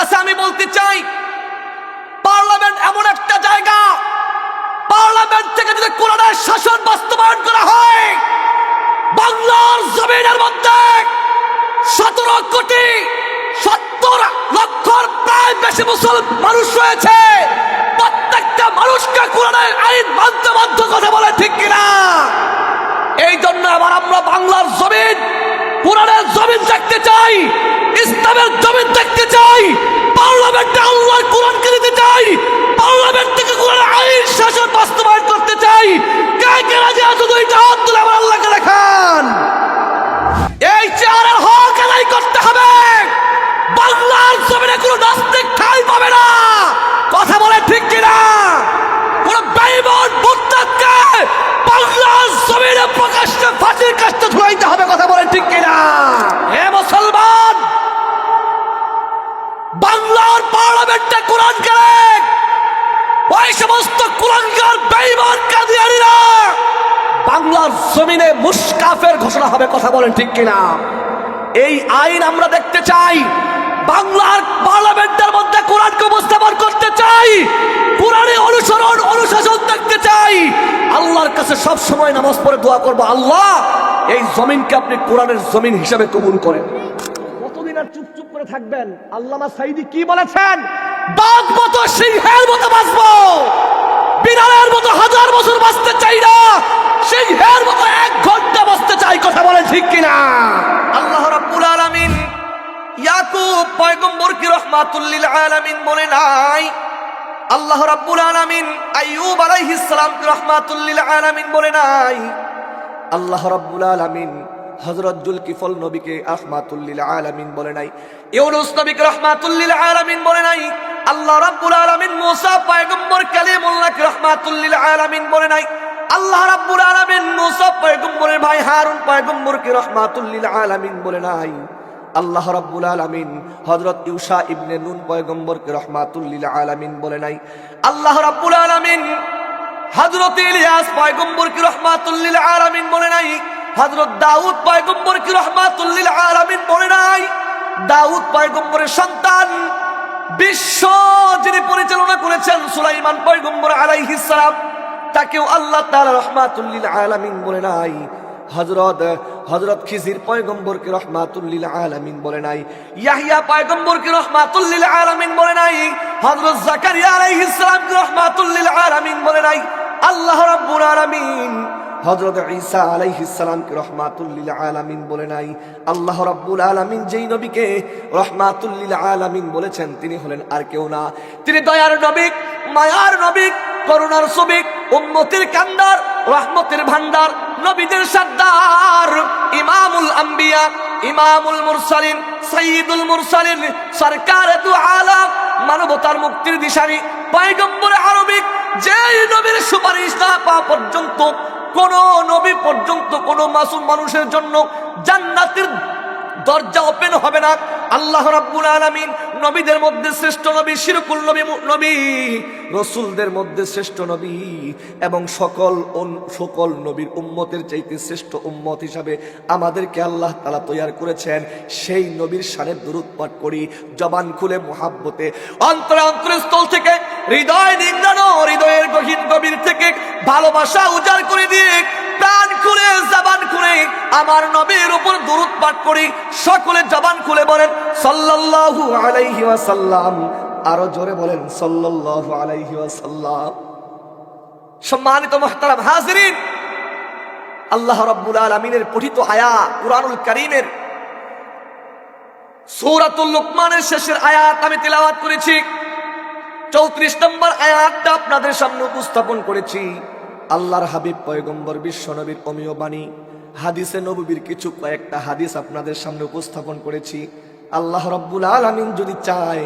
কাছে আমি বলতে চাই, পার্লামেন্ট এমন একটা জায়গা, পার্লামেন্ট থেকে যদি কোরআনের শাসন বাস্তবায়ন করা হয়, বাংলার জমিনের মধ্যে 17 কোটি 70 লক্ষর প্রায় বেশি মুসলমান মানুষ রয়েছে। প্রত্যেকটা মানুষকে কোরআনের আইন মানতে বাধ্য, কথা বলে ঠিক কিনা? এই জন্য আবার আমরা বাংলার জমিন, কোরআনের জমিন দেখতে চাই, ইসলামের জমিন দেখতে চাই, পার্লামেন্টে আল্লাহর কোরআনকে দিতে চাই, পার্লামেন্ট থেকে কোরআনের আইন শাসন বাস্তবায়ন করতে চাই। কে কে রাজি আছো? দুইটা হাত তুলে আমার আল্লাহকে দেখান। এই চেয়ারের হক আদায় করতে হবে। বাংলার জমিনে কোনো নাস্তিক ঠাঁই পাবে না, কথা বলে ঠিক কিনা? কোন বেঈমান মুরতাদকে বাংলার জমিনে প্রকাশ্যে ফাঁসির কাস্টে ঝুলাইতে হবে, কথা বলে ঠিক কিনা? হে মুসলমান, বাংলার পার্লামেন্টে কোরআন গেলে ওই সমস্ত কুলাঙ্গার বেঈমান কাদিয়ানীরা বাংলার জমিনে মুশকাফের ঘোষণা হবে, কথা বলেন ঠিক কিনা? এই আইন আমরা দেখতে চাই। বাংলার পার্লামেন্টের মধ্যে কোরআনকে উপস্থাপন করতে চাই, কোরআনে অনুসরণ অনুশাসন দেখতে চাই। আল্লাহর কাছে সব সময় নামাজ পড়ে দোয়া করব, আল্লাহ এই জমিনকে আপনি কোরআনের জমিন হিসেবে কবুল করেন। কতদিন আর চুপ চুপ করে থাকবেন? আল্লামা সাঈদী কি বলেছেন? বাঘ মতো সিংহের মতো বাঁচবো, বিড়ালের মতো 1000 বছর বাঁচতে চাই না, সিংহের মতো 1 ঘন্টা বাঁচতে চাই, কথা বলেন ঠিক কিনা? আল্লাহ রাব্বুল আলামিন ইয়াকুব পয়গম্বরকে রাহমাতুল লিল আলামিন বলে নাই, আল্লাহ রাব্বুল আলামিন আইয়ুব আলাইহিস সালামকে রাহমাতুল লিল আলামিন বলে নাই, আল্লাহ রাব্বুল আলামিন হযরত জুলকিফল নবীকে রাহমাতুল লিল আলামিন বলে নাই, ইউনূস নবীকে রাহমাতুল লিল আলামিন বলে নাই, আল্লাহ রাব্বুল আলামিন মুসা পয়গম্বর কালিমুল্লাহকে রাহমাতুল লিল আলামিন বলে নাই, আল্লাহ রাব্বুল আলামিন মুসা পয়গম্বরের ভাই হারুন পয়গম্বরকে রাহমাতুল লিল আলামিন বলে নাই, আল্লাহ রাব্বুল আলামিন হযরত ইউসা ইবনে নুন পয়গম্বরকে রাহমাতুল লিল আলামিন বলে নাই, আল্লাহ রাব্বুল আলামিন হযরত ইলিয়াস পয়গম্বরকে রাহমাতুল লিল আলামিন বলে নাই, হযরত দাউদ পয়গম্বরকে রাহমাতুল লিল আলামিন বলে নাই। দাউদ পয়গম্বরের সন্তান, বিশ্ব যিনি পরিচালনা করেছেন সুলাইমান পয়গম্বর আলাইহিস সালাম, তাকেও আল্লাহ তাআলা রাহমাতুল লিল আলামিন বলে নাই। হযরত খিজির পয়গম্বরকে রাহমাতুল লিল আলামিন বলে নাই, ইয়াহইয়া পয়গম্বরকে রাহমাতুল লিল আলামিন বলে নাই, হযরত জাকারিয়া আলাইহিস সালামকে রাহমাতুল লিল আলামিন বলে নাই। আল্লাহ রাব্বুল আলামিন হযরত ঈসা আলাইহিস সালামকে রাহমাতুল লিল আলামিন বলে নাই। আল্লাহ রাব্বুল আলামিন যেই নবীকে রাহমাতুল লিল আলামিন বলেছেন তিনি হলেন আর কেউ না, তিনি দয়ার নবী, মায়ার নবী, করুণার ছবি, উম্মতের কান্দার, রহমতের ভান্ডার, নবীদের সর্দার, ইমামুল আম্বিয়া, ইমামুল মুরসালিন, সাইয়্যিদুল মুরসালিন, সরকারে দু আলাম, মানবতার মুক্তির দিশারি, পয়গম্বর আরবিক, যেই নবীর সুপারিশ না পাওয়া পর্যন্ত কোন নবী পর্যন্ত কোন মাসুম মানুষের জন্য জান্নাতের দরজা ওপেন হবে না। আল্লাহ রাব্বুল আলামিন নবীদের মধ্যে শ্রেষ্ঠ নবী, শিরকুল নবী, নবী রাসূলদের মধ্যে শ্রেষ্ঠ নবী এবং সকল নবীর উম্মতের চাইতে শ্রেষ্ঠ উম্মত হিসাবে আমাদেরকে আল্লাহ তাআলা তৈয়ার করেছেন। সেই নবীর শানে দুরূদ পাঠ করি জবান খুলে মুহাব্বতে, অন্তরস্থল থেকে, হৃদয় নিংড়ানো হৃদয়ের গভীর থেকে ভালোবাসা উজাড় করে দিয়ে প্রাণ খুলে জবান খুলে আমার নবীর উপর দুরূদ পাঠ করি। সকলে জবান খুলে বলেন সাল্লাল্লাহু আলাইহি ওয়াসাল্লাম, আরো জোরে বলেন সাল্লাল্লাহু আলাইহি ওয়াসাল্লাম। সম্মানিত মুহতারাম হাজিরিন, আল্লাহ রাব্বুল আলামিনের পঠিত আয়াত কুরআনুল কারীমের সূরাতুল লুকমানের শেষের আয়াত আমি তেলাওয়াত করেছি। 34 নম্বর আয়াতটা আপনাদের সামনে উপস্থাপন করেছি। আল্লাহর হাবিব পয়গম্বর বিশ্বনবীর অমীয় বাণী, হাদিসে নববীর কিছু কয়েকটা হাদিস আপনাদের সামনে উপস্থাপন করেছি। আল্লাহ রাব্বুল আলামিন যদি চায়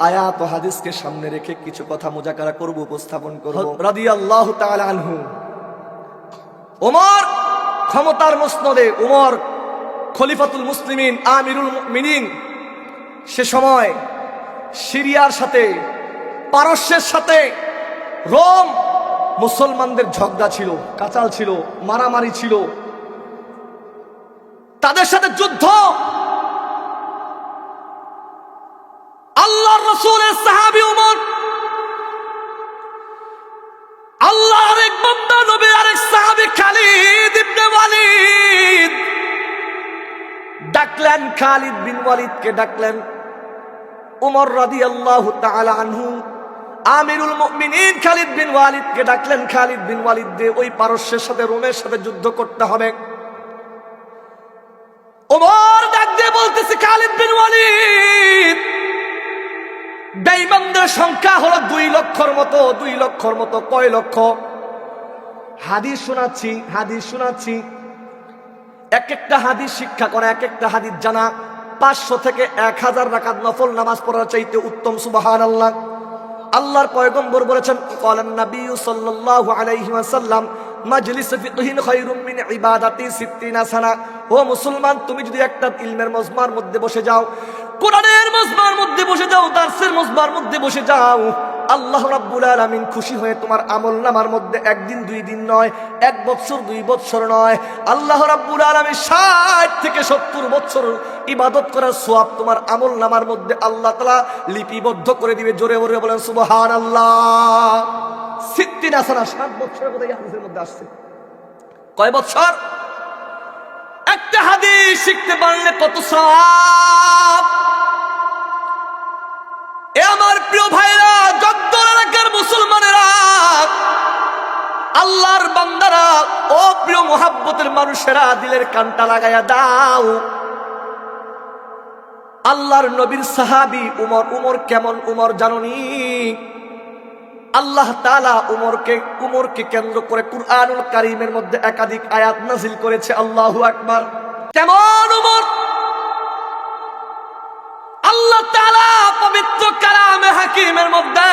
আয়াত ও হাদিসকে সামনে রেখে কিছু কথা মুজাকারা করব, উপস্থাপন করব। রাদিয়াল্লাহু তাআলা আনহু, ওমর ক্ষমতার মসনদে, ওমর খলিফাতুল মুসলিমিন, আমিরুল মুমিনিন, সে সময় সিরিয়ার সাথে, পারস্যের সাথে রোম মুসলমানদের ঝগড়া ছিল, কাচাল ছিল, মারামারি ছিল, তাদের সাথে যুদ্ধ। আল্লাহর ডাকলেন, খালিদ বিন ওয়ালিদকে ডাকলেন। উমর রাদিয়াল্লাহু তাআলা আনহু আমিরুল মুমিনিন খালিদ বিন ওয়ালিদকে ডাকলেন। খালিদ বিন ওয়ালিদ দিয়ে ওই পারস্যের সাথে রোমের সাথে যুদ্ধ করতে হবে। উমর ডাক দিয়ে বলতেছে, খালিদ বিন ওয়ালিদ, বেঈমানদের সংখ্যা হলো 2 লক্ষর মতো। 2 লক্ষর মতো? কয় লক্ষ? হাদিস শোনাচ্ছি। এক একটা হাদিস শিক্ষা করা, এক একটা হাদিস জানা 500 থেকে 1000 রাকাত নফল নামাজ পড়ার চাইতে উত্তম। সুবহানাল্লাহ। আল্লাহর পয়গম্বর বলেছেন, ক্বালান নবী সাল্লাল্লাহু আলাইহি ওয়াসাল্লাম, মাজলিস ফিকহিন খায়রুম মিন ইবাদাতি 60 সানা। ও মুসলমান, তুমি যদি একটা ইলমের মজমার মধ্যে বসে যাও, কোরআনের মজমার মধ্যে বসে যাও, দার্সের মজমার মধ্যে বসে যাও, আল্লাহ রাব্বুল আলামিন খুশি হয়ে তোমার আমলনামার মধ্যে 1 দিন 2 দিন নয়, 1 বছর 2 বছর নয়, আল্লাহ রাব্বুল আলামিন 60 থেকে 70 বছর ইবাদত করার সওয়াব তোমার আমলনামার মধ্যে আল্লাহ তাআলা লিপিবদ্ধ করে দিবে। জোরে জোরে বলেন সুবহানাল্লাহ। 60 হাসানা, 7 বছরের কথা এই হাদিসের মধ্যে আসছে। কয় বছর? একটা হাদিস শিখতে পারলে কত সওয়াব! এ আমার প্রিয় ভাইরা, জগদল এলাকার মুসলমানেরা, আল্লাহর বান্দারা, ও প্রিয় মুহাব্বতের মানুষেরা, দিলের কানটা লাগায়া দাও। আল্লাহর নবীর সাহাবী উমর কেমন উমর জাননি? আল্লাহ তাআলা উমরকে কেন্দ্র করে কুরআনুল কারীমের মধ্যে একাধিক আয়াত নাযিল করেছে। আল্লাহু আকবার। কেমন উমর! আল্লাহ তাআলা পবিত্র কালামে হাকিমের মধ্যে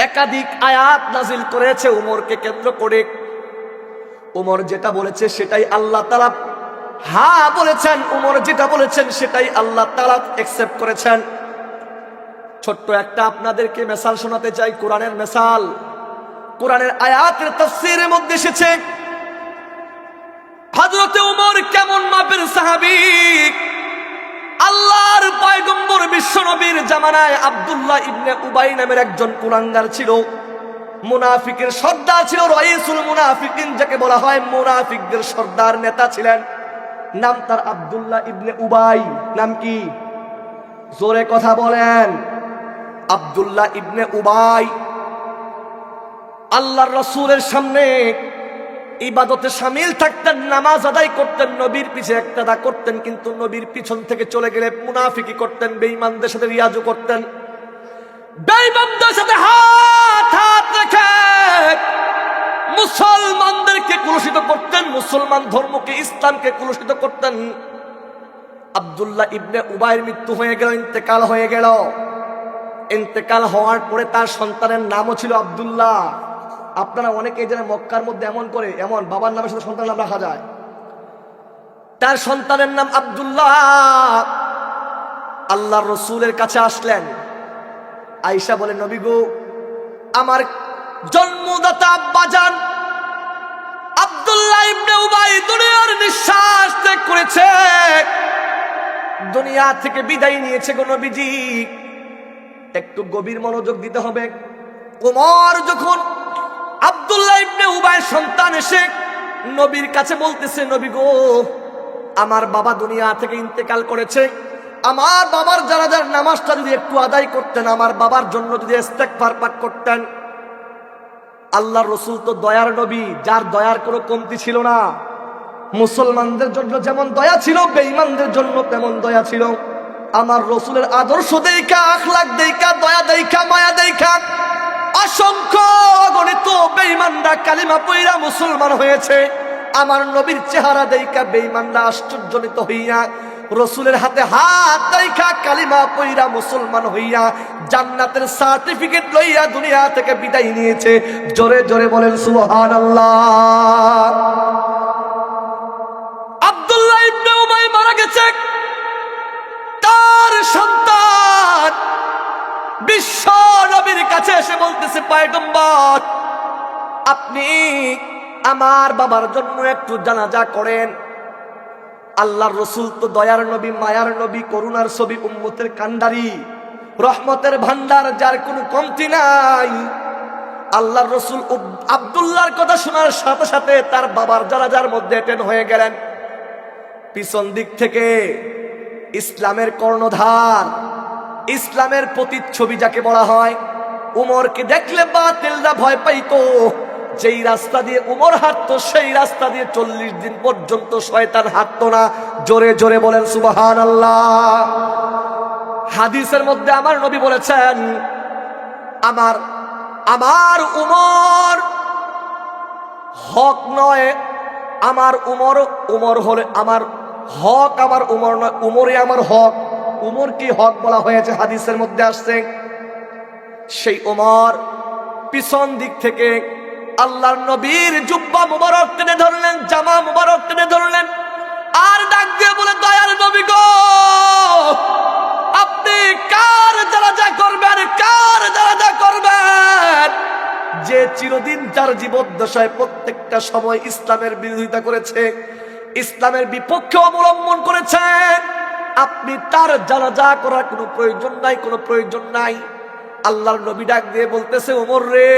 একাধিক আয়াত নাযিল করেছে উমরকে কেন্দ্র করে। উমর যেটা বলেছে সেটাই আল্লাহ তাআলা হ্যাঁ বলেছেন। উমর যেটা বলেছেন সেটাই আল্লাহ তাআলা অ্যাকসেপ্ট করেছেন। ছোট্ট একটা আপনাদেরকে মিসাল শোনাতে চাই, কোরআনের মিসাল। কোরআনের আয়াতের তাফসীরের মধ্যে এসেছে হযরত উমর কেমন মাপের সাহাবী। আল্লাহর পয়গম্বর বিশ্বনবীর জামানায় আব্দুল্লাহ ইবনে উবাই নামের একজন কুলাঙ্গার ছিল, মুনাফিকের সর্দার ছিল, রাইসুল মুনাফিকিন যাকে বলা হয়, মুনাফিকদের সর্দার নেতা ছিলেন। নাম তার আব্দুল্লাহ ইবনে উবাই। নাম কি? জোরে কথা বলেন। আব্দুল্লাহ ইবনে উবাই আল্লাহর রাসূলের সামনে ইবাদতে শামিল থাকতেন, নামাজ আদায় করতেন, নবীর পিছে ইক্তেদা করতেন, কিন্তু নবীর পিছন থেকে চলে গেলে মুনাফিকি করতেন, বেঈমানদের সাথে রিয়াজু করতেন। বেঈমানদের সাথে হাত রেখে মুসলমানদেরকে কুলুষিত করতেন, মুসলমান ধর্মকে, ইসলামকে কুলুষিত করতেন। আব্দুল্লাহ ইবনে উবাইয়ের মৃত্যু হয়ে গেল, ইন্তেকাল হয়ে গেল। ইন্তেকাল হওয়ার পরে তার সন্তানের নামও ছিল আব্দুল্লাহ। আপনারা অনেকে জানেন মক্কার মধ্যে এমন করে, এমন বাবার নামের সাথে সন্তানের নাম রাখা যায়। তার সন্তানের নাম আব্দুল্লাহ। আল্লাহর রাসূলের কাছে আসলেন। আয়েশা বলেন, নবী গো, আমার জন্মদাতা আব্বাজান আব্দুল্লাহ ইবনে উবাই দুনিয়ার নিঃশ্বাস ত্যাগ করেছে, দুনিয়া থেকে বিদায় নিয়েছে গো নবীজি। একটু গভীর মনোযোগ দিতে হবে। ওমর যখন আব্দুল্লাহ ইবনে উবাইয়ের সন্তান এসে নবীর কাছে বলতেছে, নবী গো, আমার বাবা দুনিয়া থেকে ইন্তেকাল করেছে, আমার বাবার জানাজার নামাজটা যদি একটু আদায় করতেন, আমার বাবার জন্য যদি ইস্তেগফার পাঠ করতেন। আল্লাহর রাসূল তো দয়ার নবী, যার দয়ার কোনো কমতি ছিল না। মুসলমানদের জন্য যেমন দয়া ছিল, বেঈমানদের জন্য তেমন দয়া ছিল। আমার রাসূলের আদর্শ দেইখা, আখলাক দেইখা, দয়া দেইখা, মায়া দেইখা অসংখ্য অগণিত বেঈমানরা কালিমা পয়রা মুসলমান হয়েছে। আমার নবীর চেহারা দেইখা বেঈমানরা আশ্চর্যজনিত হইয়া রাসূলের হাতে হাত দেইখা কালিমা পয়রা মুসলমান হইয়া জান্নাতের সার্টিফিকেট লইয়া দুনিয়া থেকে বিদায় নিয়েছে। জোরে জোরে বলেন সুবহানাল্লাহ। আব্দুল্লাহ ইবনে উবাই মারা গেছে, তার সন্তান বিশ্ব নবীর কাছে এসে বলতেছে, পয়গম্বর, আপনি আমার বাবার জন্য একটু জানাজা করেন। আল্লাহর রাসূল তো দয়ার নবী, মায়ার নবী, করুণার ছবি, উম্মতের কান্ডারি, রহমতের ভান্ডার, যার কোনো কমতি নাই। আল্লাহর রাসূল আব্দুল্লাহর কথা শোনার সাথে সাথে তার বাবার জানাজার মধ্যে অ্যাটেন্ড হয়ে গেলেন। পিছন দিক থেকে ইসলামের কর্ণধার, ইসলামের প্রতিচ্ছবি যাকে বলা হয়, উমরকে দেখলে বাতিলরা ভয় পাইতো। যেই রাস্তা দিয়ে উমর হাঁটতো সেই রাস্তা দিয়ে 40 দিন পর্যন্ত শয়তান হাঁটতো না। জোরে জোরে বলেন সুবহানাল্লাহ। হাদিসের মধ্যে আমার নবী বলেছেন, আমার আমার উমর হক নয়, আমার উমর হলে আমার হক, আমার উমর নয়, উমরে আমার হক। উমর কি হক বলা হয়েছে, হাদিসের মধ্যে আসছে। সেই উমর পিছন দিক থেকে আল্লাহর নবীর জুব্বা মুবারক টেনে ধরলেন, জামা মুবারক টেনে ধরলেন, আর ডাক দিয়ে বলে, দয়ার নবী গো, আপনি কার জানাজা করবেন, কার জানাজা করবেন? যে চিরদিন যার জীবদ্দশায় প্রত্যেকটা সময় ইসলামের বিরোধিতা করেছে, ইসলামের বিপক্ষে অবলম্বন করেছে, আপনি তার জানাজা করার কোনো প্রয়োজন নাই, কোনো প্রয়োজন নাই। আল্লাহর নবী ডাক দিয়ে বলতেছে, ওমর রে,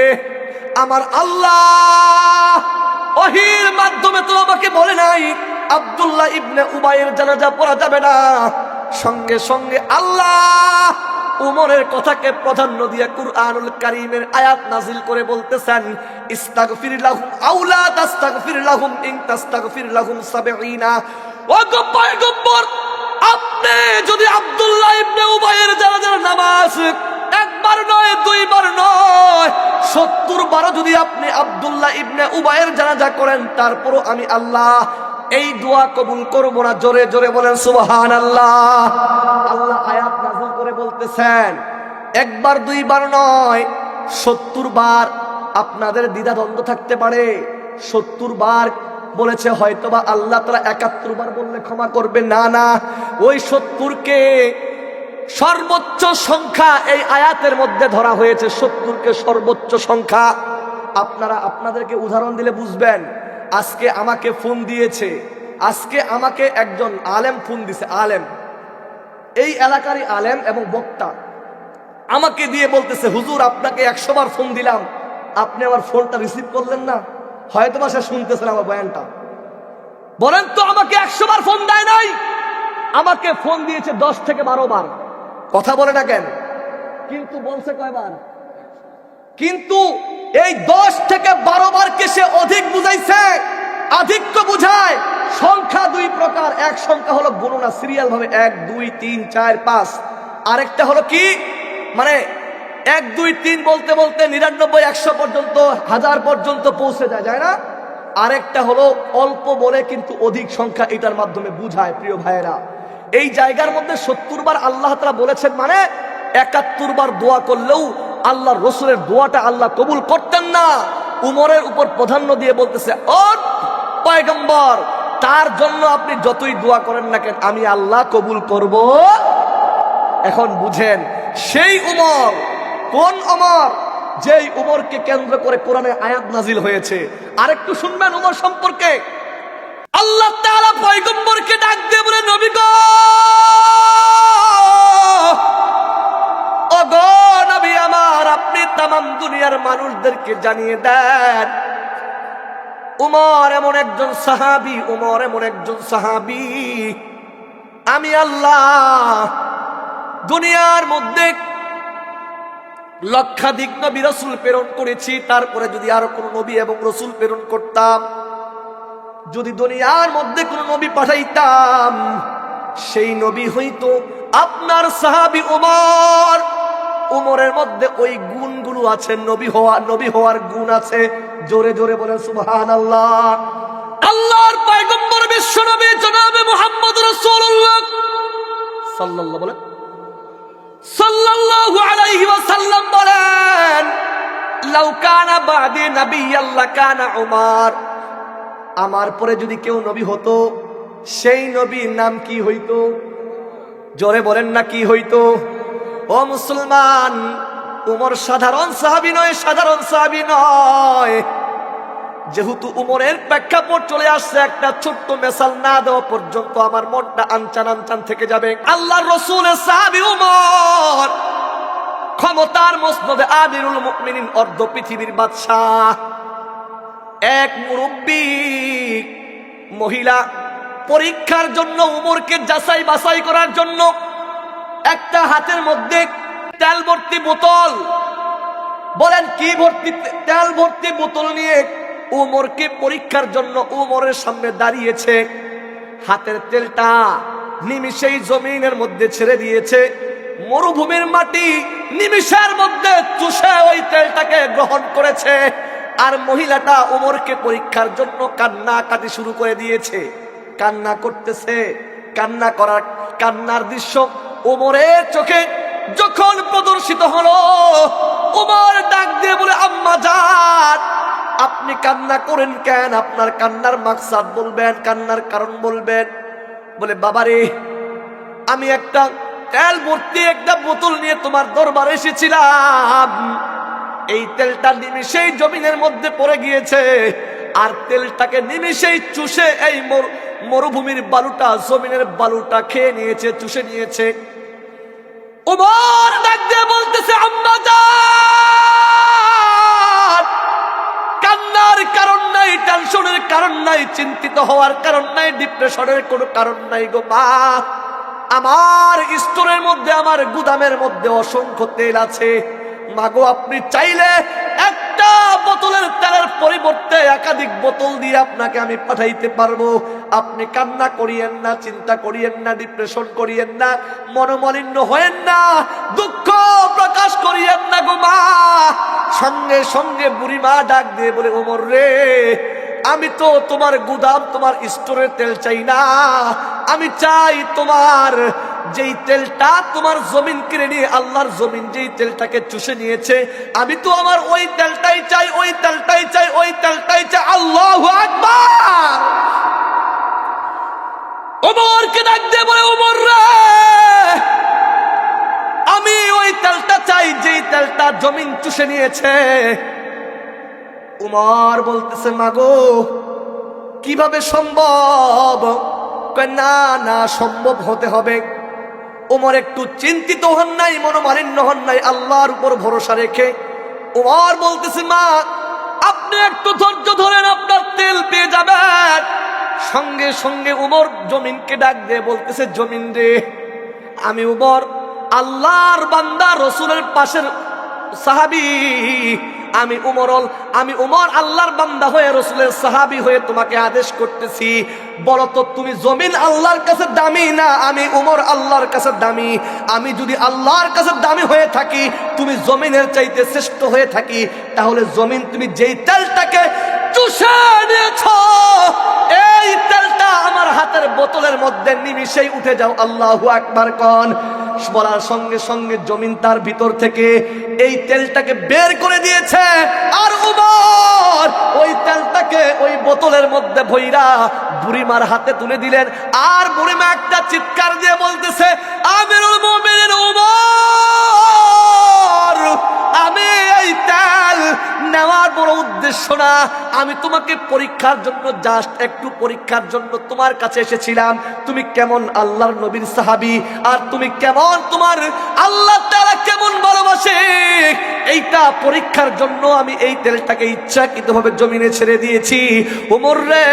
আমার আল্লাহ ওহীর মাধ্যমে তো আমাকে বলে নাই আব্দুল্লাহ ইবনে উবাইয়ের জানাজা পড়া যাবে না। সঙ্গে সঙ্গে আল্লাহ উমরের কথাকে প্রাধান্য দিয়ে কুরআনুল কারীমের আয়াত নাজিল করে বলতেছেন, ইস্তাগফির লাহুম আও লা তাস্তাগফির লাহুম ইন তাস্তাগফির লাহুম 70। ও পয়গম্বর, আপনি যদি আব্দুল্লাহ ইবনে উবাইয়ের জানাজার নামাজ একবার নয়, দুইবার নয়, 70 বারও যদি আপনি আব্দুল্লাহ ইবনে উবাইয়ের জানাজা করেন, তারপরও আমি আল্লাহ এই দোয়া কবুল করব না। জোরে জোরে বলেন সুবহানাল্লাহ। আল্লাহ আয়াত নাযিল করে বলতেছেন, একবার দুইবার নয়, 70 বার। আপনাদের দ্বিধাদ্বন্দ্ব থাকতে পারে, 70 বার বলেছে, হয়তোবা আল্লাহ তাআলা 71 বার বললে ক্ষমা করবে। না না, ওই 70কে সর্বোচ্চ সংখ্যা এই আয়াতের মধ্যে ধরা হয়েছে, 70কে সর্বোচ্চ সংখ্যা। আপনারা আপনাদেরকে উদাহরণ দিলে বুঝবেন। আজকে আমাকে ফোন দিয়েছে, আজকে আমাকে একজন আলেম ফোন দিছে, আলেম, এই এলাকারই আলেম এবং বক্তা, আমাকে দিয়ে বলতেছে, হুজুর আপনাকে 100 বার ফোন দিলাম, আপনি আমার ফোনটা রিসিভ করলেন না। হয়তো বা সে শুনতেছেন আমার বয়ানটা। বলেন তো, আমাকে 100 বার ফোন দেয় নাই, আমাকে ফোন দিয়েছে 10 থেকে 12 বার। কথা বলে না কেন? কিন্তু বলছে কয়বার? কিন্তু এই 10 থেকে 12 বারকে সে অধিক বুঝাইছে। আধিক্য বুঝায় সংখ্যা দুই প্রকার। এক সংখ্যা হলো গণনা, সিরিয়াল ভাবে 1 2 3 4 5। আরেকটা হলো কি, মানে 1 2 3 বলতে বলতে 99 100 পর্যন্ত, 1000 পর্যন্ত পৌঁছে যায়, যায় না? আরেকটা হলো অল্প বলে কিন্তু অধিক সংখ্যা, এটার মাধ্যমে বুঝায়। প্রিয় ভাইয়েরা, এই জায়গার মধ্যে 70 বার আল্লাহ তাআলা বলেছেন, মানে 71 বার দোয়া করলেও আল্লাহ রসুলের দোয়াটা আল্লাহ কবুল করতেন না। উমরের উপর প্রাধান্য দিয়ে বলতেছে, ও পয়গম্বর, তার জন্য আপনি যতই দোয়া করেন না কেন, আমি আল্লাহ কবুল করব। এখন বুঝেন সেই উমর কোন উমর, যেই উমরকে কেন্দ্র করে কোরআনে আয়াত নাজিল হয়েছে। আরেকটু শুনবেন উমর সম্পর্কে। আল্লাহ তাআলা পয়গম্বরকে ডাক দিয়ে বলে, নবী গো, ও গো নবী আমার, আপনি তামাম দুনিয়ার মানুষদেরকে জানিয়ে দেন, উমর এমন একজন সাহাবী, উমর এমন একজন সাহাবী, আমি আল্লাহ দুনিয়ার মধ্যে লক্ষাধিক নবী রাসূল প্রেরণ করেছি। তারপরে যদি আরো কোন নবী এবং রাসূল প্রেরণ করতাম, যদি দুনিয়ার মধ্যে কোন নবী পাঠাইতাম, সেই নবী হইতো আপনার সাহাবী উমর। উমরের মধ্যে ওই গুণগুলো আছে, নবী হওয়ার গুণ আছে। জোরে জোরে বলেন সুবহানাল্লাহ। আল্লাহর পয়গম্বর বিশ্ব নবী জনাবে মুহাম্মদ রাসূলুল্লাহ সাল্লাল্লাহু বলেন, সাল্লাল্লাহু আলাইহি ওয়াসাল্লাম বলেন, লাউ কানা বাদি নাবিয়্যান লাকানা উমর, আমার পরে যদি কেউ নবী হতো, সেই নবীর নাম কি হইতো? জোরে বলেন না, কি হইতো? ও মুসলমান, উমর সাধারণ সাহাবী নয়, সাধারণ সাহাবী নয়। যেহেতু উমরের প্রেক্ষাপট চলে আসছে, একটা ছোট্ট মেসাল না দেওয়া পর্যন্ত আমার মনটা আনচান আনচান থেকে যাবে। আল্লাহর রাসূলের সাহাবী উমর, ক্ষমতার মসনদে আমিরুল মুমিনিন, অর্ধ পৃথিবীর বাদশাহ, এক মুরব্বী মহিলা পরীক্ষার জন্য, উমরকে যাচাই বাছাই করার জন্য একটা হাতের মধ্যে তেল ভর্তি বোতল, বলেন কি ভর্তি, তেল ভর্তি বোতল নিয়ে উমরকে পরীক্ষার জন্য উমরের সামনে দাঁড়িয়েছে। হাতের তেলটা নিমিষেই জমিনের মধ্যে ছেড়ে দিয়েছে। মরুভূমির মাটি নিমিষের মধ্যে চুষে ওই তেলটাকে গ্রহণ করেছে। আর মহিলাটা উমরকে পরীক্ষার জন্য কান্নাকাটি শুরু করে দিয়েছে, কান্না করতেছে। কান্নার দৃশ্য উমরের চোখে যখন প্রদর্শিত হলো, উমর ডাক দিয়ে বলে, আম্মা জান, আপনি কান্না করেন কেন? আপনার কান্নার মাকসাদ বলবেন, কান্নার কারণ বলবেন। বলে, বাবারে, আমি একটা তেল ভর্তি একটা বোতল নিয়ে তোমার দরবারে এসেছিলাম। এই তেলটা নিমিষেই জমিনের মধ্যে পড়ে গিয়েছে, আর তেলটাকে নিমিষেই চুষে এই মরুভূমির বালুটা, জমিনের বালুটা খেয়ে নিয়েছে, চুষে নিয়েছে। উমর ডাক দিয়ে বলতেছে, আম্মা জান, কান্নার কারণ নাই, টেনশনের কারণ নাই, চিন্তিত হওয়ার কারণ নাই, ডিপ্রেশনের কোনো কারণ নাই গো মা। আমার স্টোরের মধ্যে, আমার গুদামের মধ্যে অসংখ্য তেল আছে মাগো। আপনি চাইলে একটা বোতলের তেলের পরিবর্তে একাধিক বোতল দিয়ে আপনাকে আমি পাঠাইতে পারবো। আপনি কান্না করিয়েন না, চিন্তা করিয়েন না, ডিপ্রেশন করিয়েন না, মনোমালিন্য হয়েন না, দুঃখ প্রকাশ করিয়েন না গো মা। সঙ্গে সঙ্গে বুড়ি মা ডাক দিয়ে বলে, ওমর রে, আমি তো তোমার গুদাম, তোমার স্টোরের তেল চাই না। আমি চাই তোমার যেই তেলটা তোমার জমিন কিনে নিয়ে আল্লাহর জমিন যেই তেলটাকে চুষে নিয়েছে, আমি তো আমার ওই তেলটাই চাই, ওই তেলটাই চাই, ওই তেলটাই চাই। আল্লাহু আকবার। ওমরকে ডাক দিয়ে বলে, ওমর রে, আমি ওই তেলটা চাই যেই তেলটা জমিন চুষে নিয়েছে। উমর বলতেছে, মাগো কিভাবে সম্ভব? না না, সম্ভব হতে হবে। উমর একটু চিন্তিত হন নাই, মনোমালিন্য হন নাই, আল্লাহর উপর ভরসা রেখে উমর বলতেছে, মা আপনি একটু ধৈর্য ধরেন, আপনার তেল পেয়ে যাবেন। সঙ্গে সঙ্গে উমর জমিনকে ডাক দিয়ে বলতেছে, জমিন রে, আমি উমর আল্লাহর বান্দা, রসুলের পাশের সাহাবী। আমি উমর আল্লাহর বান্দা হয়ে, রসুলের সাহাবী হয়ে তোমাকে আদেশ করতেছি, বলো তো তুমি জমিন আল্লাহর কাছে দামি না আমি উমর আল্লাহর কাছে দামি? আমি যদি আল্লাহর কাছে দামি হয়ে থাকি, তুমি জমিনের চাইতে শ্রেষ্ঠ হয়ে থাকি, তাহলে জমিন তুমি যেই তেলটাকে চুষে নিয়েছো, এই তেলটা আমার হাতের বোতলের মধ্যে নিমিষেই উঠে যাও। আল্লাহু আকবার কোন। বলার সঙ্গে সঙ্গে জমিন তার ভিতর থেকে এই তেলটাকে বের করে দিয়েছে। আর উমর ওই তেলটাকে ওই বোতলের মধ্যে ভইরা বুড়িমার হাতে তুলে দিলেন। আর বুড়িমা একটা চিৎকার দিয়ে বলতেছে, আমিরুল মুমিনিন উমর, আমি এই তেল নেওয়ার বড় উদ্দেশ্য না, আমি তোমাকে পরীক্ষার জন্য, জাস্ট একটু পরীক্ষার জন্য তোমার কাছে এসেছিলাম। তুমি কেমন আল্লাহর নবীর সাহাবী, আর তুমি কেমন, তোমার আল্লাহ তাআলা কেমন ভালোবাসে, এইটা পরীক্ষার জন্য আমি এই তেলটাকে ইচ্ছাকৃতভাবে জমিনে ছেড়ে দিয়েছি। ওমর রে,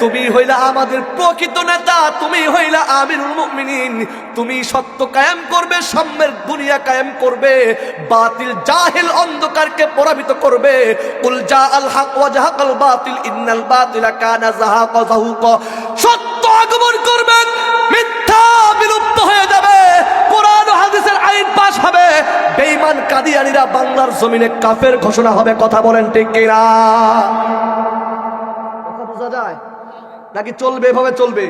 তুমি হইলা আমাদের প্রকৃত নেতা, তুমি হইলা আমিরুল মুমিনিন, তুমি সত্য কায়েম করবে, সাম্যের দুনিয়া কায়েম করবে, বাতিল জাহিল অন্ধকারকে পরাজিত করবে। কুল জাআল হক ওয়া জাহাকাল বাতিল ইন্নাল বাতিলা কানা যাহাকা যাহুকা। সত্য আগমন করবে, মিথ্যা বিলুপ্ত হয়ে যাবে, কোরআন ও হাদিসের আইন পাশ হবে, বেঈমান কাদিয়ানীরা বাংলার জমিনে কাফের ঘোষণা হবে। কথা বলেন ঠিক কিনা? কথা বোঝা যায় নাকি? চলবে, এভাবে চলবে।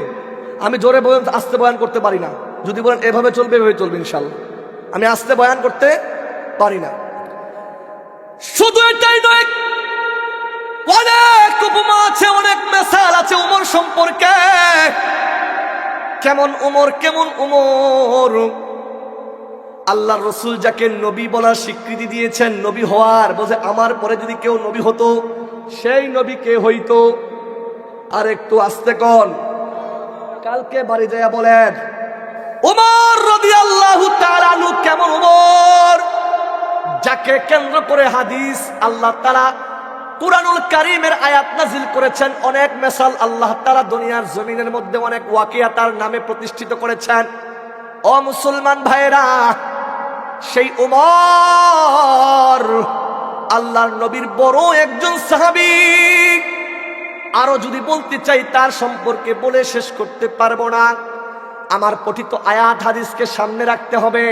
আমি জোরে বয়ান, আস্তে বয়ান করতে পারি না। যদি বলেন এভাবে চলবে, এভাবে চলবে ইনশাআল্লাহ। আমি আস্তে বয়ান করতে পারি না। শুধু এটাই নয়, অনেক উপমা আছে, অনেক মেসাল আছে উমর সম্পর্কে। কেমন উমর, কেমন উমর। আল্লাহর রসুল যাকে নবী বলার স্বীকৃতি দিয়েছেন, নবী হওয়ার, বলছে আমার পরে যদি কেউ নবী হতো, সেই নবী কে হইতো? আর একটু আস্তে কন, কালকে বাড়ি যায় বলেন উমর রাদিয়াল্লাহু তাআলা আনহু কেমন উমর, যাকে কেন্দ্র করে হাদিস আল্লাহ তাআলা কুরআনুল কারীমের আয়াত নাযিল করেছেন, অনেক মিসাল আল্লাহ তাআলা দুনিয়ার জমিনের মধ্যে অনেক ওয়াকিয়া তার নামে প্রতিষ্ঠিত করেছেন। ও মুসলমান ভাইরা, সেই উমর আল্লাহর নবীর বড় একজন সাহাবী। আরো যদি বলতে চাই তার সম্পর্কে বলে শেষ করতে পারবো না। আমার পঠিত আয়াত হাদিসকে সামনে রাখতে হবে।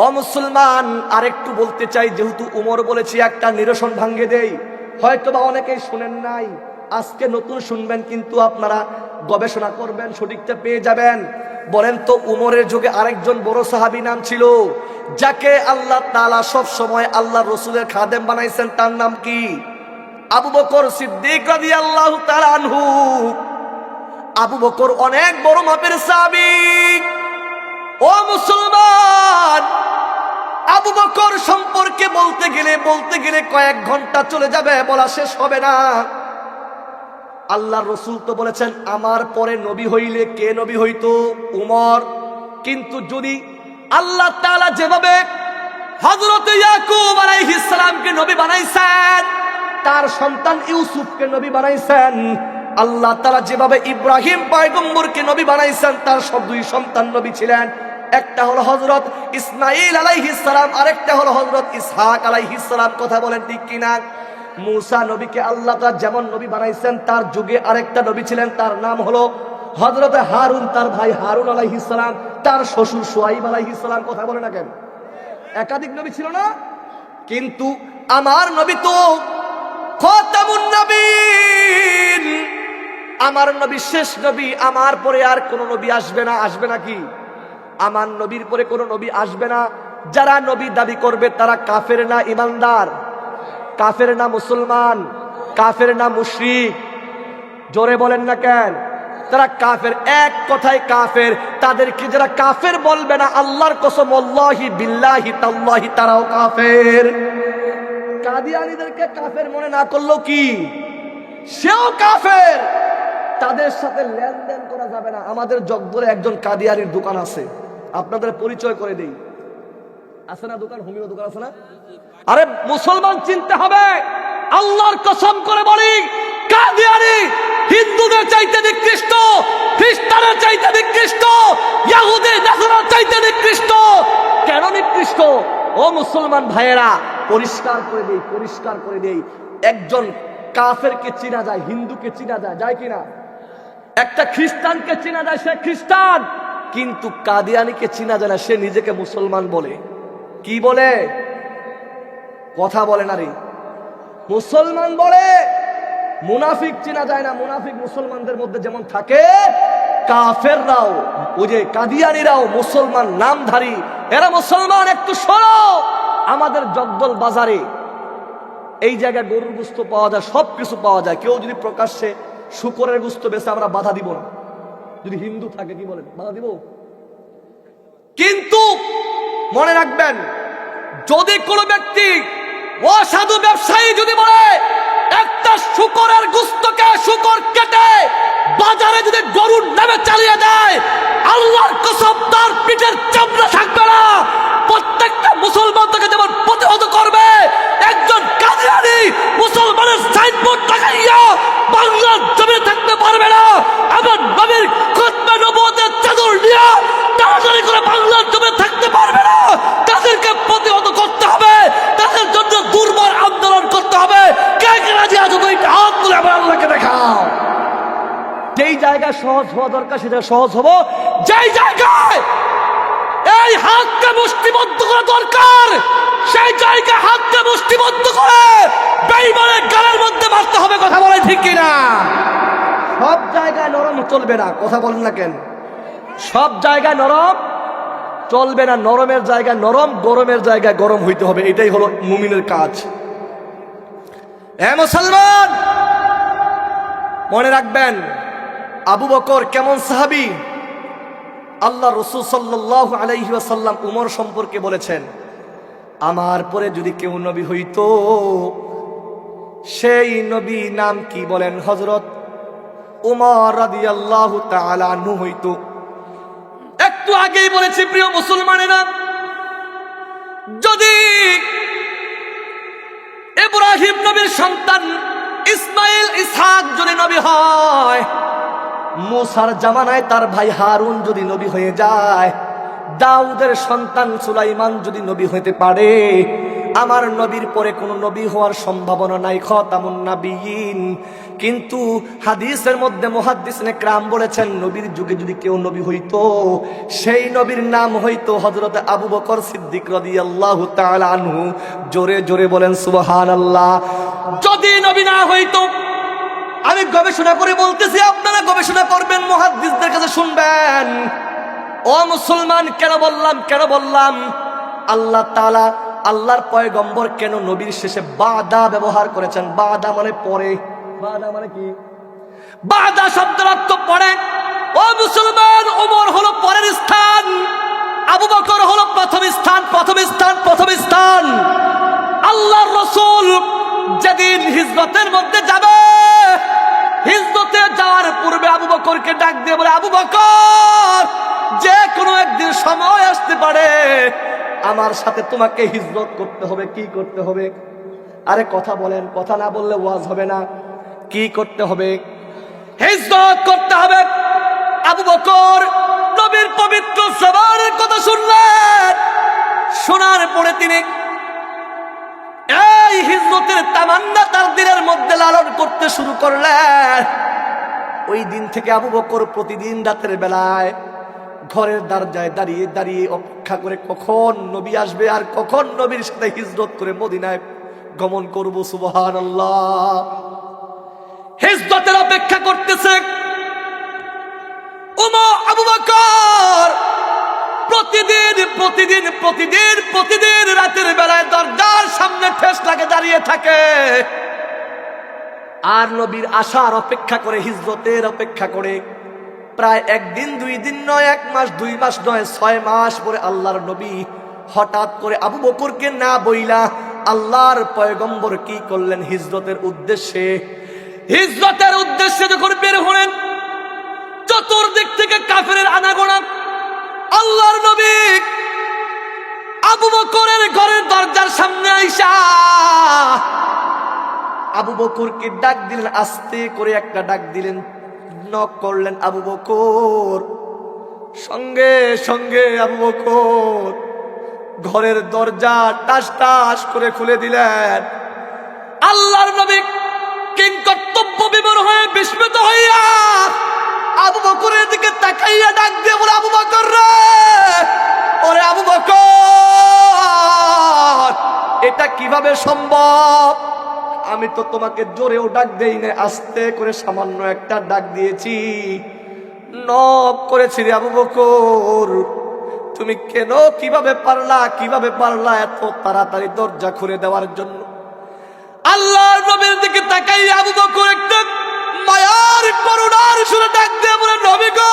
ও মুসলমান, আরেকটু বলতে চাই, যেহেতু উমর বলেছি একটা নিরসন ভাঙ্গে দেই। হয়তোবা অনেকেই শুনেন নাই, আজকে নতুন শুনবেন, কিন্তু আপনারা গবেষণা করবেন, সঠিকটা পেয়ে যাবেন। বলেন তো, উমরের যুগে আরেকজন বড় সাহাবী নাম ছিল, যাকে আল্লাহ তাআলা সব সময় আল্লাহ রসুলের খাদেম বানাইছেন, তার নাম কি? আবু বকর সিদ্দিক রাদিয়াল্লাহু তাআলা আনহু। আবু বকর অনেক বড় মাপের সাহাবী। ও মুসলমান, আবু বকর সম্পর্কে বলতে গেলে কয়েক ঘন্টা চলে যাবে, বলা শেষ হবে না। আল্লাহ রসুল তো বলেছেন, আমার পরে নবী হইলে কে নবী হইতো? উমর। কিন্তু যদি আল্লাহ তাআলা যেভাবে হযরত ইয়াকুব আলাইহিস সালামকে নবী বানাইছেন, তার সন্তান ইউসুফকে নবী বানাইছেন, আল্লাহ তাআলা যেভাবে ইব্রাহিম পয়গম্বরকে নবী বানাইছেন, তার সব দুই সন্তান নবী ছিলেন। একটা হলো হযরত ইসমাঈল আলাইহিস সালাম, আরেকটা হলো হযরত ইসহাক আলাইহিস সালাম। কথা বলেন ঠিক কিনা? মূসা নবীকে আল্লাহ তাআলা যেমন নবী বানাইছেন, তার যুগে আরেকটা নবী ছিলেন, তার নাম হলো হযরত হারুন। তার ভাই হারুন আলাইহিস সালাম, তার শ্বশুর শুআইব আলাইহিস সালাম। কথা বলে না কেন? একাধিক নবী ছিল না? কিন্তু আমার নবী তো খাতামুন নবীন, আমার নবী শেষ নবী। আমার পরে আর কোন নবী আসবে না। আসবে নাকি? আমার নবীর পরে কোন নবী আসবে না। যারা নবী দাবি করবে তারা কাফের না ঈমানদার? কাফের না মুসলমান? কাফের না মুশরিক? জোরে বলেন না কেন? তারা কাফের, এক কথায় কাফের। তাদেরকে যারা কাফের বলবে না, আল্লাহর কসম, আল্লাহি বিল্লাহি তাল্লাহি, তারাও কাফের। কাদিয়ানীদেরকে কাফের মনে না করলেও কি, সেও কাফের। তাদের সাথে লেনদেন করা যাবে না। আমাদের জগদরে একজন কাদিয়ানির দোকান আছে, আপনাদের পরিচয় করে দেই। আছে না দোকান? হোমিও দোকান আছে না? আরে মুসলমান চিনতে হবে, আল্লাহর কসম করে বলি, কাদিয়ানি হিন্দুদের চাইতে নিকৃষ্ট, খ্রিস্টানের চাইতে নিকৃষ্ট, ইহুদি নাসারার চাইতে নিকৃষ্ট। কেন নিকৃষ্ট? ও মুসলমান ভাইয়েরা, পরিষ্কার করে দেই। একজন কাফেরকে চিনা যায়, হিন্দুকে চিনা যায় কিনা? একটা খ্রিস্টানকে চিনা যায়, সে খ্রিস্টান। কিন্তু কাদিয়ানীকে চিনা যায় না, সে নিজেকে মুসলমান বলে। কি বলে? কথা বলে না রে, মুসলমান বলে। মুনাফিক চিনা যায় না। মুনাফিক মুসলমানদের মধ্যে যেমন থাকে, কাফেররাও, ওই যে কাদিয়ানীরাও মুসলমান নামধারী, এরা মুসলমান। একটু শোনো, আমাদের জগদল বাজারে এই জায়গায় গরুর গোশত পাওয়া যায়, সবকিছু পাওয়া যায়। কেউ যদি প্রকাশ্যে শুকরের গোশত বেচে, আমরা বাধা দিব না। যদি হিন্দু থাকে, কি বলেন, বাধা দিব? কিন্তু মনে রাখবেন, যদি কোনো ব্যক্তি অসাধু ব্যবসায়ী যদি বলে একটা শুকরের গোশতকে শুকর কেটে বাজারে যদি গরুর নামে চালিয়ে দেয়, আল্লাহর কসম তার পিঠের চামড়া থাকবে না। প্রত্যেকটা মুসলমান তাকে যেমন প্রতিহত করবে, একজন কাদিয়ানী মুসলমানের সাইনবোর্ড লাগাইয়া বাংলার জমিনে থাকতে পারবে না। আবার নবীর খতমে নবুয়তের চাদর নিয়ে তাড়াতাড়ি করে বাংলার জমিনে থাকতে পারবে না। তাদেরকে প্রতিহত করতে হবে, তাদের জন্য দুর্বার আন্দোলন করতে হবে। কে কে রাজি আছো? দুইটা হাত তুলে আমার আল্লাহকে দেখাও। যেই জায়গায় সহজ হওয়া দরকার, সেটা সহজ হবো। যেই জায়গায় এই হাতকে মুষ্টিবদ্ধ করা দরকার, সেই জায়গায় হাতকে মুষ্টিবদ্ধ করে বেঈমানের গালের মধ্যে মারতে হবে। কথা বলেন ঠিক কিনা? সব জায়গায় নরম চলবে না। কথা বলেন না কেন? সব জায়গায় নরম চলবে না। নরমের জায়গায় নরম, গরমের জায়গায় গরম হইতে হবে। এটাই হলো মুমিনের কাজ। এ মুসলমান, মনে রাখবেন, আবু বকর কেমন সাহাবী। আল্লাহ রাসূল সাল্লাল্লাহু আলাইহি ওয়াসাল্লাম উমর সম্পর্কে বলেছেন, আমার পরে যদি কেউ নবী হইতো, সেই নবী নাম কি বলেন? হযরত উমর রাদিয়াল্লাহু তাআলা আনহু হইতো। একটু আগেই বলেছি প্রিয় মুসলমানেরা, যদি এ ইব্রাহিম নবীর সন্তান ইসমাইল ইসহাক যদি নবী হয়, মুসার জামানায় তার ভাই হারুন যদি নবী হয়ে যায়, দাউদের সন্তান সুলাইমান যদি নবী হতে পারে, আমার নবীর পরে কোনো নবী হওয়ার সম্ভাবনা নাই, খতামুন নাবিয়িন। কিন্তু হাদিসের মধ্যে মুহাদ্দিসিনে কেরাম বলেছেন, নবীর যুগে যদি কেউ নবী হইতো, সেই নবীর নাম হইতো হযরত আবু বকর সিদ্দিক রাদিয়াল্লাহু তাআলা আনহু। জোরে জোরে বলেন সুবহানাল্লাহ। যদি নবী না হইতো, আমি গবেষণা করে বলতেছি, আপনারা গবেষণা করবেন, মুহাদ্দিসদের কাছে শুনবেন। ও মুসলমান, কেন বললাম আল্লাহ তাআলা আল্লাহর পয়গম্বর কেন নবীর শেষে বাদা ব্যবহার করেছেন? বাদা মানে পরে। বাদা মানে কি? বাদা শব্দের অর্থ পরে। ও মুসলমান, ওমর হলো পরের স্থান, আবু বকর হলো প্রথম স্থান। আল্লাহর রাসূল যেদিন হিজরতের মধ্যে যাবে, হিজরতে যাওয়ার পূর্বে আবু বকরকে ডাক দিয়ে বলে, আবু বকর, যে কোনো একদিন সময় আসতে পারে আমার সাথে তোমাকে হিজরত করতে হবে। কি করতে হবে? আরে কথা বলেন, কথা না বললে ওয়াজ হবে না। কি করতে হবে? হিজরত করতে হবে। আবু বকর নবীর পবিত্র জবানের কথা শুনলেন, শোনার পরে তিনি এই হিজরতের তামান্না তার দিলের মধ্যে লালন করতে শুরু করলেন। ওই দিন থেকে আবু বকর প্রতিদিন রাতের বেলায় ঘরের দরজায় দাঁড়িয়ে দাঁড়িয়ে অপেক্ষা করে কখন নবী আসবে আর কখন নবীর সাথে হিজরত করে মদিনায় গমন করব। সুবহানাল্লাহ। হিজরতের অপেক্ষা করতেছে আবু বকর। প্রতিদিন রাতের বেলায় দরজার সামনে ঠেস লাগে দাঁড়িয়ে থাকে আর নবীর আসার অপেক্ষা করে, হিজরতের অপেক্ষা করে। প্রায় একদিন, 2 দিন নয়, 1 মাস, 2 মাস নয়, 6 মাস পরে আল্লাহর নবী হঠাৎ করে আবু বকরকে না বইলা আল্লাহর পয়গম্বর কি করলেন? হিজরতের উদ্দেশ্যে যখন বের হলেন, চতুর্দিক থেকে কাফেরের আনাগোনা। আল্লাহর নবী আবু বকরের ঘরের দরজার সামনে আইসা আবু বকরকে ডাক দিলেন, আস্তে করে একটা ডাক দিলেন, নক করলেন। আবু বকর, সঙ্গে সঙ্গে আবু বকর ঘরের দরজা টাস টাস করে খুলে দিলেন। আল্লাহর নবী কিংকর্তব্য বিমূঢ় হয়ে বিস্মিত হইয়া আবু বকরের দিকে তাকাইয়া ডাক দিয়ে বলে, আবু বকর রে, ওরে আবু বকর, এটা কিভাবে সম্ভব? আমি তো তোমাকে জোরেও ডাক দেই না, আস্তে করে সামান্য একটা ডাক দিয়েছি, নক করেছি রে আবু বকর। তুমি কেন কিভাবে পারলা এত তাড়াতাড়ি দরজা খুলে দেওয়ার জন্য? আল্লাহর নবীর দিকে তাকাইয়া আবু বকর একটা মায়ার করুণার সুরে ডাক দিয়ে বলে, নবী গো,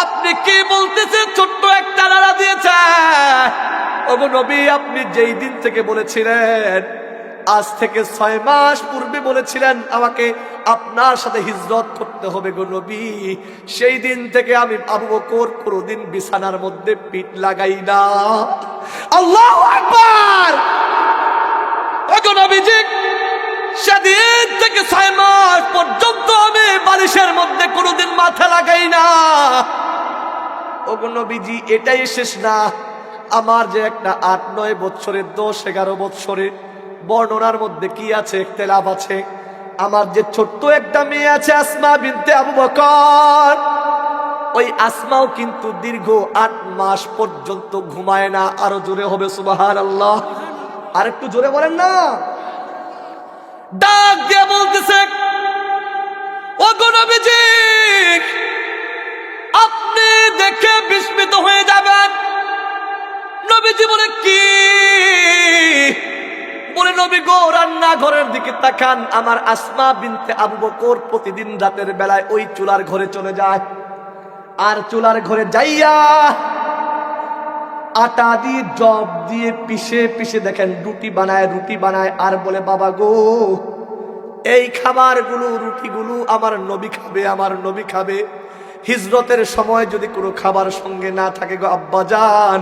আপনি কি বলতেছেন? ছোট্ট একটা নাড়া দিয়েছে। ওগো নবী, আপনি যেই দিন থেকে বলেছিলেন, আজ থেকে 6 মাস পূর্বে বলেছিলেন আমাকে আপনার সাথে হিজরত করতে হবে গো নবী, সেই দিন থেকে আমি আবু বকর কোনদিন বিছানার মধ্যে পিঠ লাগাই না। আল্লাহু আকবার। ওগো নবীজি, সেদিন থেকে 6 মাস পর্যন্ত আমি বালিশের মধ্যে কোনদিন মাথা লাগাই না। ওগো নবীজি, এটাই শেষ না, আমার যে একটা 8-9 বছরের 10-11 বছরের বর্ণনার মধ্যে কি আছে, ইখতিলাফ আছে। আমার যে ছোট্ট একটা মেয়ে আছে আসমা বিনতে আবু বকর, ওই আসমাও কিন্তু দীর্ঘ 8 মাস পর্যন্ত ঘুমায় না। আরো জোরে হবে সুবহানাল্লাহ। আর একটু জোরে বলেন না। ডাক দিয়ে বলতেছে, ওগো নবীজি, আপনি দেখে বিস্মিত হয়ে যাবেন। নবীজি বলে, কি? বলে, নবী গো, রান্নাঘরের দিকে তাকান। আমার আসমা বিনতে আবু বকর প্রতিদিন রাতের বেলায় ওই চুলার ঘরে চলে যায়, আর চুলার ঘরে যাইয়া আটা দিয়ে জব দিয়ে পিষে পিষে দেখেন রুটি বানায় আর বলে, বাবা গো, এই খাবারগুলো, রুটিগুলো আমার নবী খাবে। হিজরতের সময় যদি কোনো খাবার সঙ্গে না থাকে গো আব্বাজান,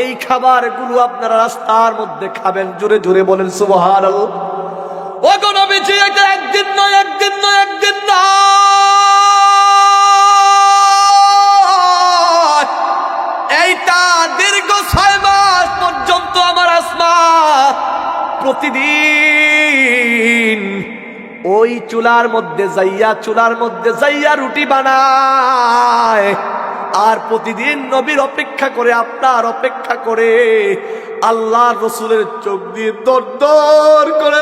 এই খাবারগুলো আপনারা রাস্তার মধ্যে খাবেন। জোরে জোরে বলেন সুবহানাল্লাহ। ও গো নবীজি, এটা একদিন নয়, একদিন নয়, একদিন নয়, এইটা দীর্ঘ 6 মাস পর্যন্ত আমার আসমা প্রতিদিন ওই চুলার মধ্যে যাইয়া রুটি বানায়, আর প্রতিদিন নবীর অপেক্ষা করে, আপনার অপেক্ষা করে। আল্লাহ রসুলের চোখ দিয়ে দর করে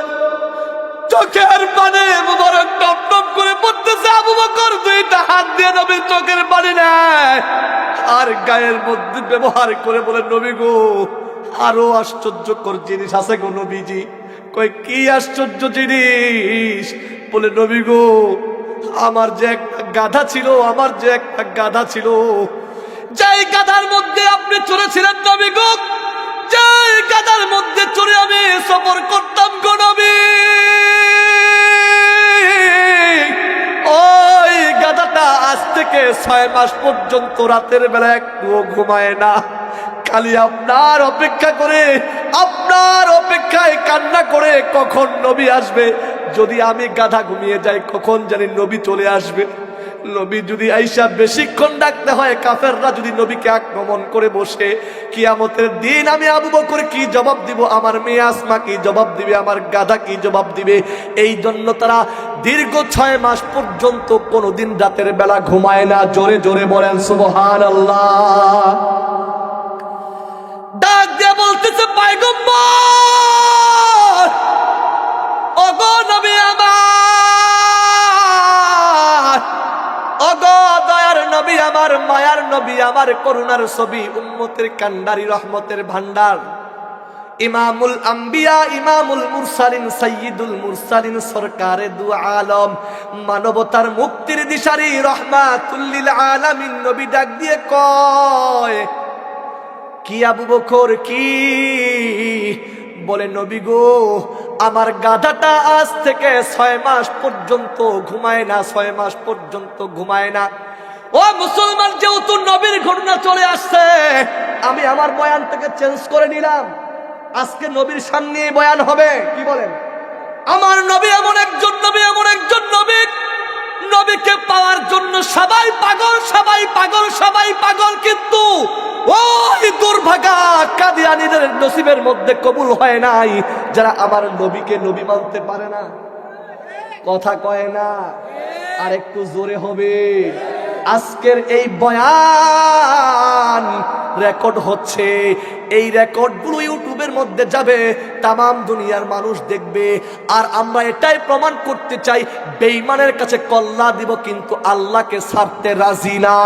চোখের পানি মুবারক টপ টপ করে পড়তেছে। আবু বকর 2টা হাত দিয়ে নবীর চোখের পানি নেয় আর গায়ের মধ্যে ব্যবহার করে বলে, নবী গো, আরো আশ্চর্যকর জিনিস আছে গো নবীজি। কই কি আশ্চর্য জিনিস? বলে, নবী গো, আমার যে একটা গাধা ছিল, যেই গাধার মধ্যে আপনি চড়েছিলেন নবী গো, যেই গাধার মধ্যে চড়ে আমি সফর করতাম গো নবী, ওই গাধাটা আজ থেকে 6 মাস পর্যন্ত রাতের বেলা একটুও ঘুমায় না। খালি আপনার অপেক্ষায় কান্না করে কখন নবী আসবে। যদি আমি গাধা ঘুমিয়ে যাই, কখন জানি নবী চলে আসবে। নবী যদি আইসা বেশিক্ষণ ডাকতে হয়, কাফেররা যদি নবীকে আক্রমণ করে বসে, কিয়ামতের দিন আমি আবু বকর কি জবাব দিব, আমার মেয়ে আসমা কি জবাব দিবে, আমার গাধা কি জবাব দিবে? এই জন্য তারা দীর্ঘ 6 মাস পর্যন্ত কোনোদিন রাতের বেলা ঘুমায় না। জোরে জোরে বলেন সুবহানাল্লাহ। ডাক দিয়ে বলতেছে, পয়গম্বর, ওগো নবী আমার, ওগো দয়ার নবী আমার, মায়ার নবী আমার, করুণার ছবি, উম্মতের কান্ডারি, রহমতের ভান্ডার, ইমামুল আম্বিয়া, ইমামুল মুরসালিন, সাইয়্যিদুল মুরসালিন, সরকারে দু আলম, মানবতার মুক্তির দিশারি, রহমাতুল লিল আলামিন নবী ডাক দিয়ে কয়, কি আবু বকর কি? বলে, নবী গো, আমার গাধাটা আজ থেকে 6 মাস পর্যন্ত ঘুমায় না, 6 মাস পর্যন্ত ঘুমায় না। ও মুসলমান, যেহেতু নবীর ঘটনা চলে আসছে, আমি আমার বয়ান থেকে চেঞ্জ করে নিলাম। আজকে নবীর সামনে বয়ান হবে। কি বলেন? আমার নবী এমন একজন নবী, এমন একজন নবী, নবীকে পাওয়ার জন্য সবাই পাগল, সবাই পাগল, সবাই পাগল, কিন্তু ওই দুর্ভাগা কাদিয়ানীদের নসিবের মধ্যে কবুল হয় নাই, যারা আমার নবীকে নবী মানতে পারে না। কথা কয় না, আর একটু জোরে হবে। আজকের এই বয়ান রেকর্ড হচ্ছে, এই রেকর্ডগুলো ইউটিউবের মধ্যে যাবে, তামাম দুনিয়ার মানুষ দেখবে। আর আমরা এটাই প্রমাণ করতে চাই, বেঈমানের কাছে কল্লা দিব, কিন্তু আল্লাহকে ছাড়তে রাজি না।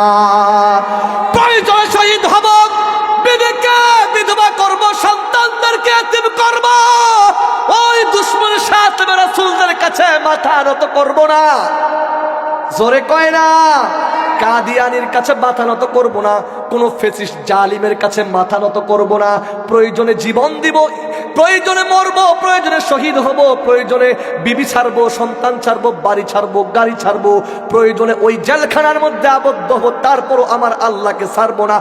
প্রয়োজনে শহীদ হব, বিবেকে বিধবা করব, সন্তানদেরকে এতিম করব, ওই দুশমনের সাথে রাসূলদের কাছে মাথা নত করব না। জোরে কয় না। কাদিয়ানির কাছে মাথা নত করব না, কোন ফেসিস্ট জালিমের কাছে মাথা নত করব না। প্রয়োজনে জীবন দিব, প্রয়োজনে মরবো, প্রয়োজনে শহীদ হব, প্রয়োজনে বিবি ছাড়বো, সন্তান ছাড়বো, বাড়ি ছাড়বো, গাড়ি ছাড়বো, প্রয়োজনে ওই জেলখানার মধ্যে আবদ্ধ হব, তারপরও আমার আল্লাহকে ছাড়বো না।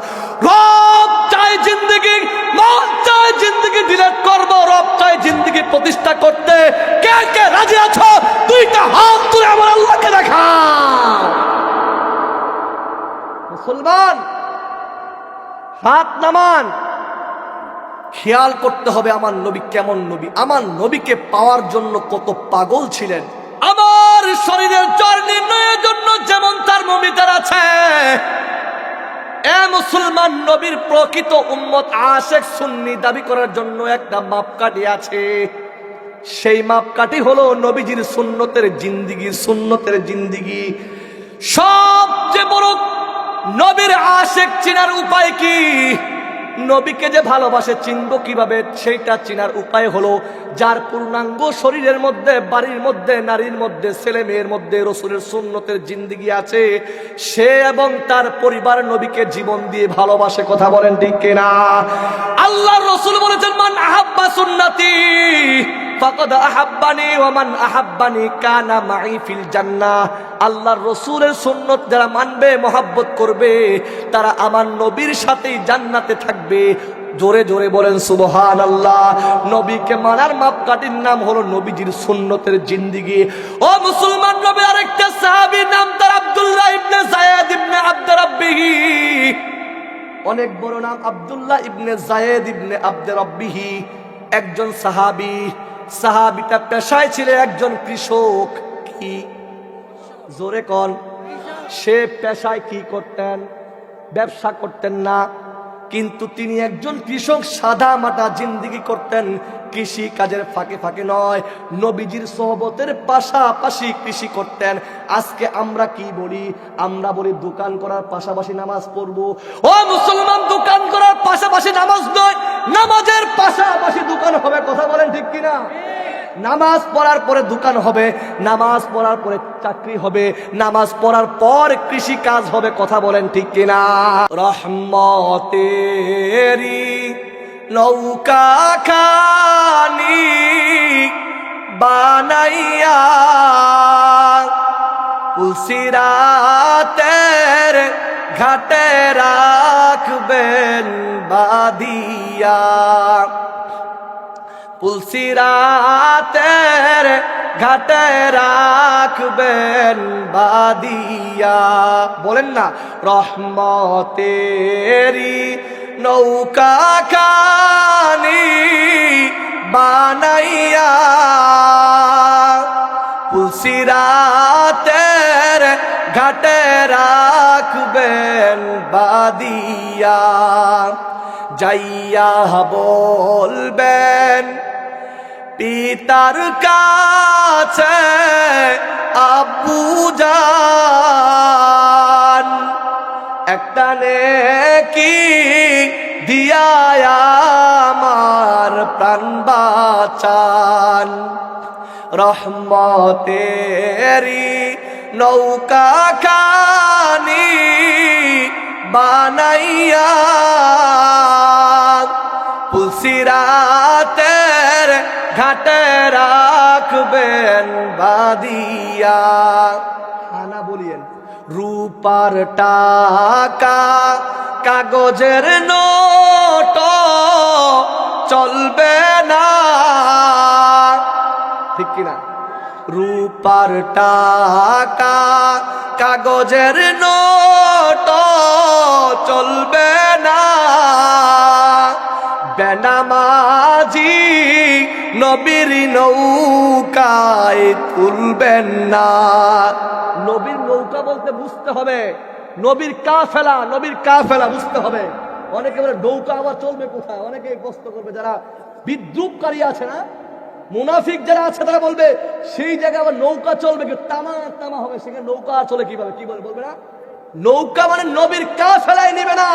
রব চায় জিন্দেগি, মন চায় জিন্দেগি ডিলিট করব, রব চায় জিন্দেগি প্রতিষ্ঠা করতে। কে কে রাজি আছো? 2টা হাত তুলে আমার আল্লাহকে দেখাও। মুসলমান, হাত নামান। খেয়াল করতে হবে আমার নবী কেমন নবী, আমার নবীকে পাওয়ার জন্য কত পাগল ছিলেন। আমার শরীরের জ্বর নির্ণয়ের জন্য যেমন থার্মোমিটার আছে, এ মুসলমান, নবীর প্রকৃত উম্মত আশেক সুন্নি দাবি করার জন্য একটা মাপকাঠি আছে। সেই মাপকাঠি হলো নবীজির সুন্নতের জিন্দিগি, সুন্নতের জিন্দিগি। সবচেয়ে বড় নবীর আশেক চিনার উপায় কি? নবীকে যে ভালোবাসে চিনবো কিভাবে? সেইটা চিনার উপায় হলো, যার পূর্ণাঙ্গ শরীরের মধ্যে, বাড়ির মধ্যে, নারীর মধ্যে, ছেলে মেয়ের মধ্যে রাসূলের সুন্নতের জিন্দেগি আছে, সে এবং তার পরিবার নবীকে জীবন দিয়ে ভালোবাসে। কথা বলেন ঠিক কিনা? আল্লাহর রাসূল বলেছেন, মান আহাব্বা সুন্নতি ফাকাদ আহাব্বানি ওয়া মান আহাব্বানি কানা মাই ফিল জান্নাহ। আল্লাহর রাসূলের সুন্নাত যারা মানবে, মহব্বত করবে, তারা আমার নবীর সাথেই জান্নাতে থাকবে। জোরে জোরে বলেন সুবহানাল্লাহ। নবীকে মানার মাপকাঠির নাম হলো নবীজির সুন্নতের জিন্দেগি। ও মুসলমান, নবী আরেকটা সাহাবী, নাম তার আব্দুল্লাহ ইবনে যায়েদ ইবনে আব্দ রাব্বিহি। অনেক বড় নাম, আব্দুল্লাহ ইবনে যায়েদ ইবনে আব্দ রাব্বিহি, একজন সাহাবী। সাহাবীটা পেশায় ছিলেন একজন কৃষক। কি জোরে কোন? সে পেশায় কি করতেন? ব্যবসা করতেন না, কিন্তু তিনি একজন কৃষক, সাদা মাটা জিন্দেগি করতেন। কৃষি কাজের ফাঁকে ফাঁকে নয়, নবীজির সোহবতের পাশাপাশি কৃষি করতেন। আজকে আমরা কি বলি? আমরা বলি দোকান করার পাশাপাশি নামাজ পড়বো। ও মুসলমান, দোকান করার পাশাপাশি নামাজ নয়, নামাজের পাশাপাশি দোকান হবে। কথা বলেন ঠিক কিনা? নামাজ পড়ার পরে দোকান হবে, নামাজ পড়ার পরে চাকরি হবে, নামাজ পড়ার পর কৃষি কাজ হবে। কথা বলেন ঠিক কিনা? রহমতেরি নৌকা খানি বানাইয়া পুলসিরাতের ঘাটে রাখবেন বাদিয়া। পুলসিরাতের ঘাটে রাখবেন বাদিয়া। বলেন না, রহমতেরি নৌকা খানি বানাইয়া পুলসিরাতের ঘাটে রাখবেন বাদিয়া। যাইয়া বলবেন পিতার কাছে, আব্বু জান একটা নেকি দিয়া আমার প্রাণ বাঁচান। রহমতেরি নৌকা খানি বানাইয়া পুলসিরাতের ঘাটে রাখবেন বাদিয়া। আনা বলিয়েন, রূপার টাকা কাগজের নোট চলবে না, ঠিক কিনা? রূপার টাকা কাগজের নোট চলবে না, বেনামাজি নবীর নৌকায় তুলবেন না। নবীর নৌকা বলতে বুঝতে হবে নবীর কাফেলা, নবীর কাফেলা বুঝতে হবে। অনেকে বলে নৌকা আবার চলবে কোথায়? অনেকে প্রশ্ন করবে, যারা বিদ্রুপকারী আছে না, মুনাফিক যারা আছে, তারা বলবে সেই জায়গায় আবার নৌকা চলবে কি? তামা তামা হবে, সেখানে নৌকা চলে কিভাবে? কি বলে বলবে না? নৌকা মানে নবীর কাফেলায় নিবে না,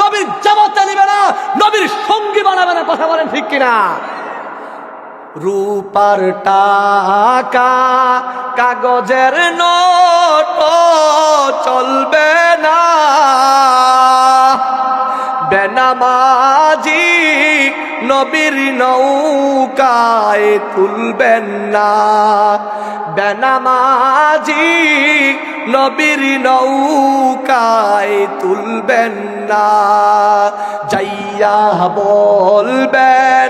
নবীর জামাতে নিবে না, নবীর সঙ্গী বানাবে না। কথা বলেন ঠিক কিনা? রূপার টাকা কাগজের নোট চলবে না, বেনামাজি নবীর নৌকায় তুলবেন না, বেনামাজি নবীর নৌকায় তুলবেন না। যাইয়া বলবেন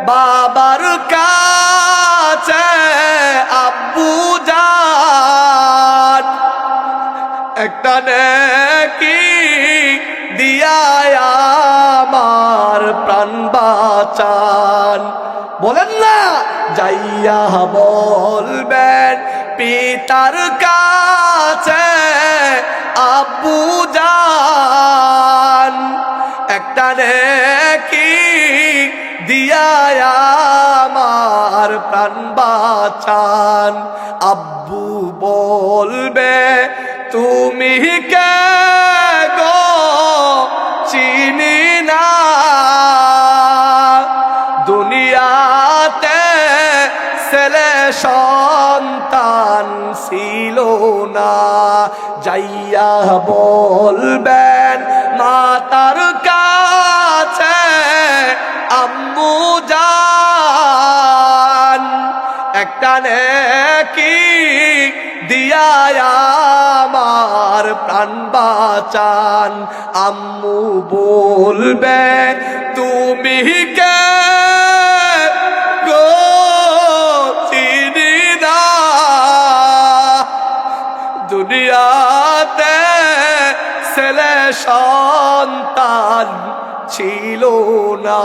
বাবার কাছে, আব্বু জান একটা নেকি দিয়া আমার প্রাণ বাঁচান। বলেন না, যাইয়া বলবেন পিতার কাছে, আব্বু জান একটা নেকি দিয়া আমার প্রাণ বাঁচান। আব্বু বলবে তুমি কে গো, চিনি না, দুনিয়াতে ছেলে সন্তান ছিল না। যাইয়া বলবেন মাতার কাছে, আম্মু জান একটা নেকি দিয়া আমার প্রাণ বাঁচান। আম্মু বলবে তুমি কে গো চিনি না, দুনিয়াতে ছেলে সন্তান ছিল না,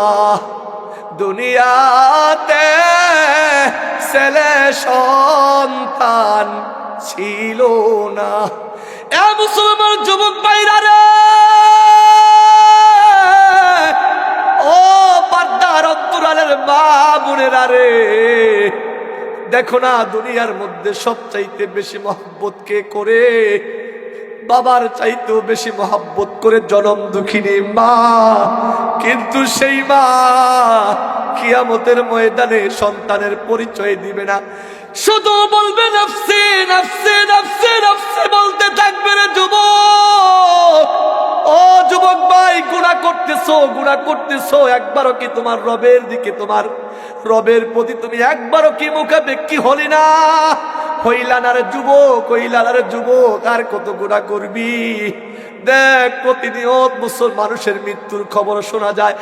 দুনিয়াতে ছেলে সন্তান ছিল না। এ মুসলমান যুবক ভাইরা রে, ও পর্দার অন্তরালের মা বোনেরা রে, দেখো না দুনিয়ার মধ্যে সবচাইতে বেশি মহব্বত কে করে? বাবার চাইতেও বেশি মহব্বত করে জনম দুঃখিনী মা। কিন্তু সেই মা কিয়ামতের ময়দানে সন্তানের পরিচয় দিবে না, শুধু বলবে নফসি নফসি নফসি নফসি বলতে থাকবে রে যুবক। ও যুবক ভাই, গুনাহ করতেছো, একবারও কি তোমার রবের দিকে, তোমার রবের প্রতি তুমি একবারও কি মুখাপেক্ষী হলি না? হইলা না রে যুবক, হইলা না রে যুবক, আর কত গুনাহ করবি? দেখ প্রতিনিয়ত মানুষের মৃত্যুর খবর শোনা যায়।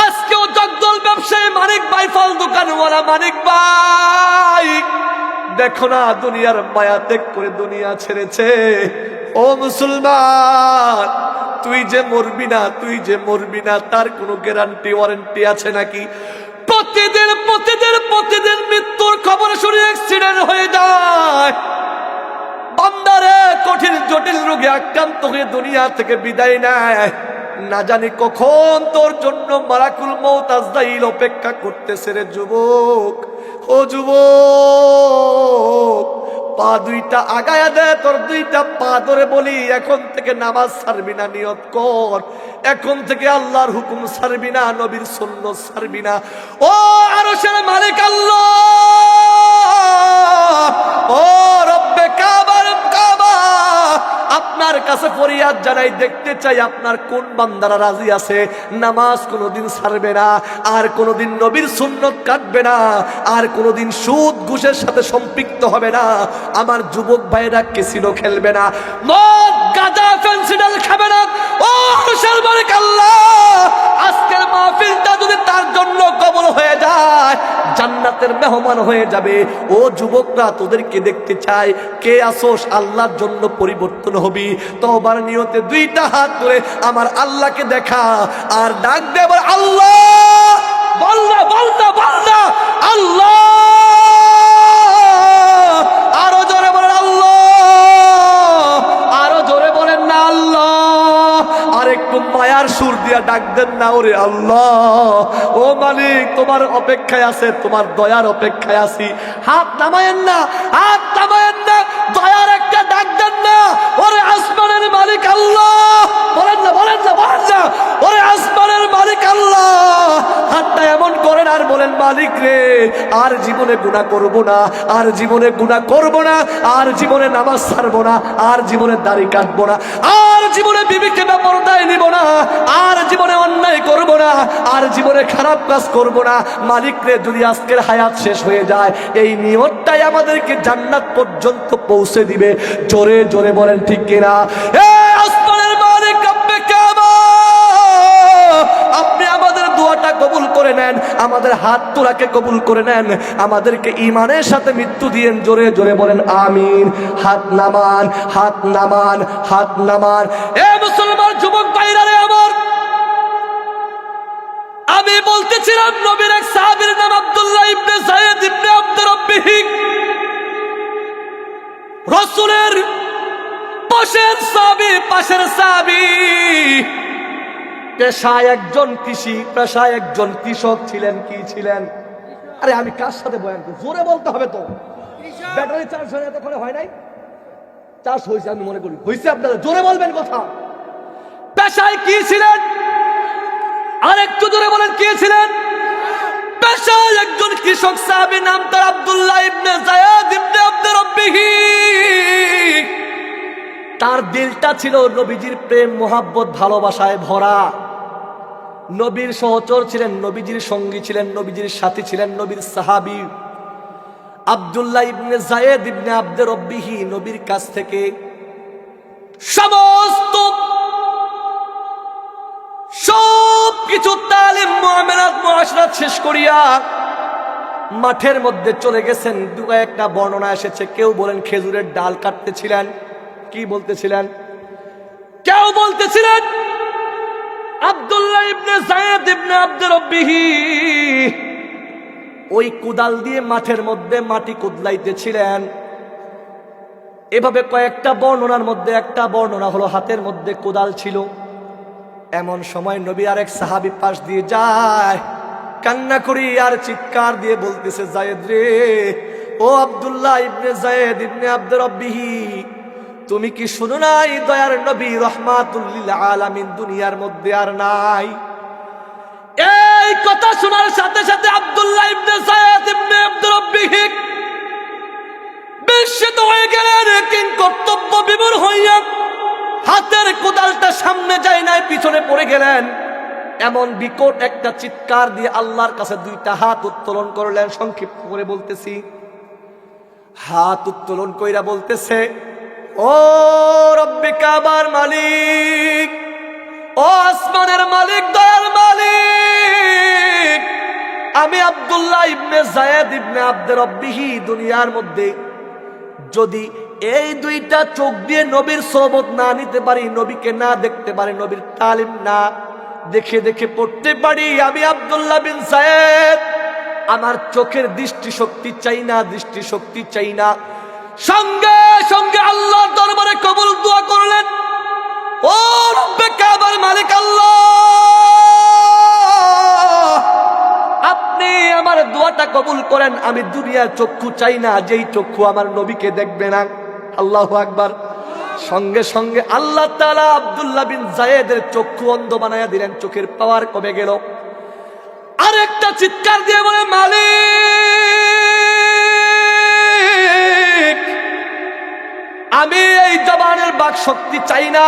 আজকেও জগদল ব্যবসায়ী মানিক ভাই, ফল দোকানওয়ালা মানিক ভাই, দেখো না দুনিয়ার মায়া ত্যাগ করে দুনিয়া ছেড়েছে। ও মুসলমান, তুই যে মরবি না তার কোনো গ্যারান্টি ওয়ারেন্টি আছে নাকি? প্রতিদিন মৃত্যুর খবর শুনে অ্যাক্সিডেন্ট হয়ে যায়। বান্দারে কঠিন জটিল রোগে আক্রান্ত হয়ে দুনিয়া থেকে বিদায় নেয়, না জানি কখন তোর জন্য মালাকুল মউত আজরাইল অপেক্ষা করতেছে রে যুবক। ও যুবক, পা দুইটা আগায়া দে, তোর দুইটা পা ধরে বলি এখন থেকে নামাজ ছাড়বি না, নিয়ত কর এখন থেকে আল্লাহর হুকুম ছাড়বি না, নবীর সুন্নাত ছাড়বি না। ও আরশের মালিক আল্লাহ, ও রব্বে কাবা, আপনার কাছে ফরিয়াদ জানাই, দেখতে চাই আপনার কোন বান্দারা রাজি আছে নামাজ কোনোদিন ছাড়বে না, আর কোনোদিন নবীর সুন্নত কাটবে না, আর কোনোদিন সুদ ঘুষের সাথে সম্পৃক্ত হবে না, আমার যুবক ভাইরা ক্যাসিনো খেলবে না, মদ গাঁজা ফেন্সিডাল খাবে না। ও আরশের মালিক আল্লাহ, আজকের মাহফিলটা যদি তার জন্য কবুল হয়ে যায়, জান্নাতের মেহমান হয়ে যাবে। ও যুবকরা, তোদেরকে দেখতে চাই, কে আসোস আল্লাহর জন্য পরিবর্তন হবি? তওবার নিয়তে দুইটা হাত ধরে আমার আল্লাহকে দেখা, আর ডাক দে আল্লাহ, বল না আল্লাহ, আরো জোরে বলেন আল্লাহ, আরো জোরে বলেন না আল্লাহ, আর একটু মায়ার সুর দিয়া ডাক দেন না, ওরে আল্লাহ। ও মালিক, তোমার অপেক্ষায় আছে, তোমার দয়ার অপেক্ষায় আছি। হাত নামায়েন না, দয়ার একটা ডাক দেন না, ওরে আসমানের মালিক আল্লাহ, বলেন না, ওরে আসমানের মালিক আল্লাহ। হাতটা এমন করেন আর বলেন, মালিক রে, আর জীবনে গুনাহ করব না, আর জীবনে নামাজ ছাড়বো না, আর জীবনে দাড়ি কাটবো না, আর জীবনে বিবিকে বেপরদায় নিব না, আর জীবনে অন্যায় করব না, আর জীবনে খারাপ কাজ করব না। মালিক রে, যদি আজকের হায়াত শেষ হয়ে যায়, এই নিয়তটাই আমাদেরকে জান্নাত পর্যন্ত পৌঁছে দিবে। জোরে জোরে বলেন ঠিক কিনা? আসমানের মালিক রব্বে কাবা, আপনি আমাদের দোয়াটা কবুল করে নেন, আমাদের হাত তোলাকে কবুল করে নেন, আমাদেরকে ঈমানের সাথে মৃত্যু দিয়েন। জোরে জোরে বলেন আমিন। হাত নামান। এ মুসলমান যুবক ভাইরা রে আমার, আমি বলতেছিলাম নবীর এক সাহাবীর নাম আব্দুল্লাহ ইবনে যায়েদ ইবনে আব্দুর রাব্বিহ, রাসূলের পাশের সাহাবী, পেশায় একজন কৃষক ছিলেন। কি ছিলেন? আরে আমি কার সাথে বয়ান করি? জোরে বলতে হবে তো। ব্যাটারি চার্জ হয়ে এতক্ষণে হয় নাই? চার্জ হয়েছে, আমি মনে করি হয়েছে। আপনারা জোরে বলবেন কথা। পেশায় কি ছিলেন? আর একটু জোরে বলেন, কে ছিলেন? পেশায় একজন কৃষক সাহাবী, নাম তার আব্দুল্লাহ ইবনে যায়েদ ইবনে আব্দুর রাব্বিহ। তার দিলটা ছিল নবীজির প্রেম মোহাব্বত ভালোবাসায় ভরা। নবীর সহচর ছিলেন, নবীজির সঙ্গী ছিলেন, নবীজির সাথী ছিলেন, নবীর সাহাবী। আব্দুল্লাহ ইবনে যায়েদ ইবনে আব্দে রব্বিহি নবীর কাছ থেকে সমস্ত সব কিছু তালিম মুআমালাত মুআশরাত শেষ করিয়া মাঠের মধ্যে চলে গেছেন। দুটো একটা বর্ণনা এসেছে, কেউ বলেন খেজুরের ডাল কাটতেছিলেন, কি বলতেছিলেন, কেউ বলতেছিলেন আব্দুল্লাহ ইবনে যায়েদ ইবনে আব্দে রব্বিহি ওই কুদাল দিয়ে মাঠের মধ্যে মাটি কুদলাইতেছিলেন। এভাবে কয়েকটা বর্ণনার মধ্যে একটা বর্ণনা হলো হাতের মধ্যে কুদাল ছিল। এমন সময় নবী আরেক সাহাবী পাশ দিয়ে যায়, কান্না করি আর চিৎকার দিয়ে বলতেছে, যায়েদ রে, ও আব্দুল্লাহ ইবনে যায়েদ ইবনে আব্দে রব্বিহি, তুমি কি শুনো নাই দয়ার নবী রাহমাতুল লিল আলামিন দুনিয়ার মধ্যে আর নাই? এই কথা শোনার সাথে সাথে আব্দুল্লাহ ইবনে যায়েদ ইবনে আব্দে রব্বিহি বিস্মিত হয়ে গেলেন, কিং কর্তব্য বিমূঢ় হইয়া হাতের কোদালটা সামনে যায় নাই, পিছনে পড়ে গেলেন। এমন বিকট একটা চিৎকার দিয়ে আল্লাহর কাছে দুইটা হাত উত্তোলন করলেন। সংক্ষিপ্ত করে বলতেছি, হাত উত্তোলন কইরা বলতেছে, ও রব্বে কাবার মালিক, ও আসমানের মালিক, দয়ার মালিক, আমি আব্দুল্লাহ ইবনে যায়েদ ইবনে আব্দে রব্বিহি দুনিয়ার মধ্যে যদি এই দুইটা চোখ দিয়ে নবীর সোহবত না নিতে পারি, নবীকে না দেখতে পারি, নবীর তালিম না দেখে দেখে পড়তে পারি, আমি আব্দুল্লাহ বিন যায়েদ আমার চোখের দৃষ্টি শক্তি চাই না, দৃষ্টি শক্তি চাই না। সঙ্গে সঙ্গে আল্লাহর দরবারে কবুল দোয়া করলেন, ও রব্বে কাবার মালিক আল্লাহ, আপনি আমার দোয়াটা কবুল করেন। আমি দুনিয়ার চক্ষু চাই না, যেই চক্ষু আমার নবীকে দেখবে না। আল্লাহু আকবার। সঙ্গে সঙ্গে আল্লাহ তাআলা আব্দুল্লাহ বিন যায়েদের চক্ষু অন্ধ বানায়া দিলেন, চোখের পাওয়ার কমে গেল। আরেকটা চিৎকার দিয়ে বলে, মালিক, আমি এই জবানের বাক শক্তি চাই না,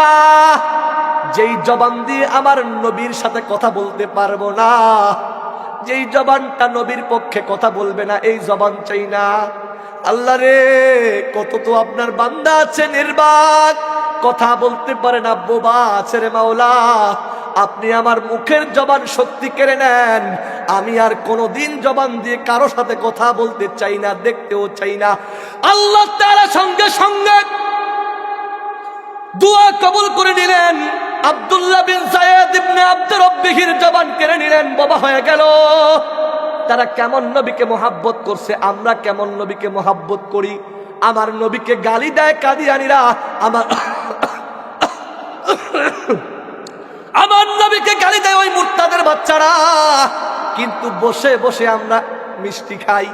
যেই জবান দিয়ে আমার নবীর সাথে কথা বলতে পারবো না, যেই জবানটা নবীর পক্ষে কথা বলবে না, এই জবান চাই না। আল্লাহ রে, কত তো আপনার বান্দা আছে নির্বাক, কথা বলতে পারে না, বোবা আছে রে মাওলা, আপনি আমার মুখের জবান শক্তি কেড়ে নেন। আমি আর কোনোদিন জবান দিয়ে কারো সাথে কথা বলতে চাই না, দেখতেও চাই না। আল্লাহ তাআলা সঙ্গে সঙ্গে দোয়া কবুল করে নিলেন। আব্দুল্লাহ বিন যায়েদ ইবনে আব্দে রব্বিহির জবান কেড়ে নিলেন, বাবা হয়ে গেল। তারা কেমন নবীকে মোহাব্বত করছে, আমরা কেমন নবীকে মোহাব্বত করি। আমার নবীকে গালি দেয় কাদিয়ানীরা, আমার নবীকে গালি দেয় ওই মুরতাদের বাচ্চারা, কিন্তু বসে বসে আমরা মিষ্টি খাই,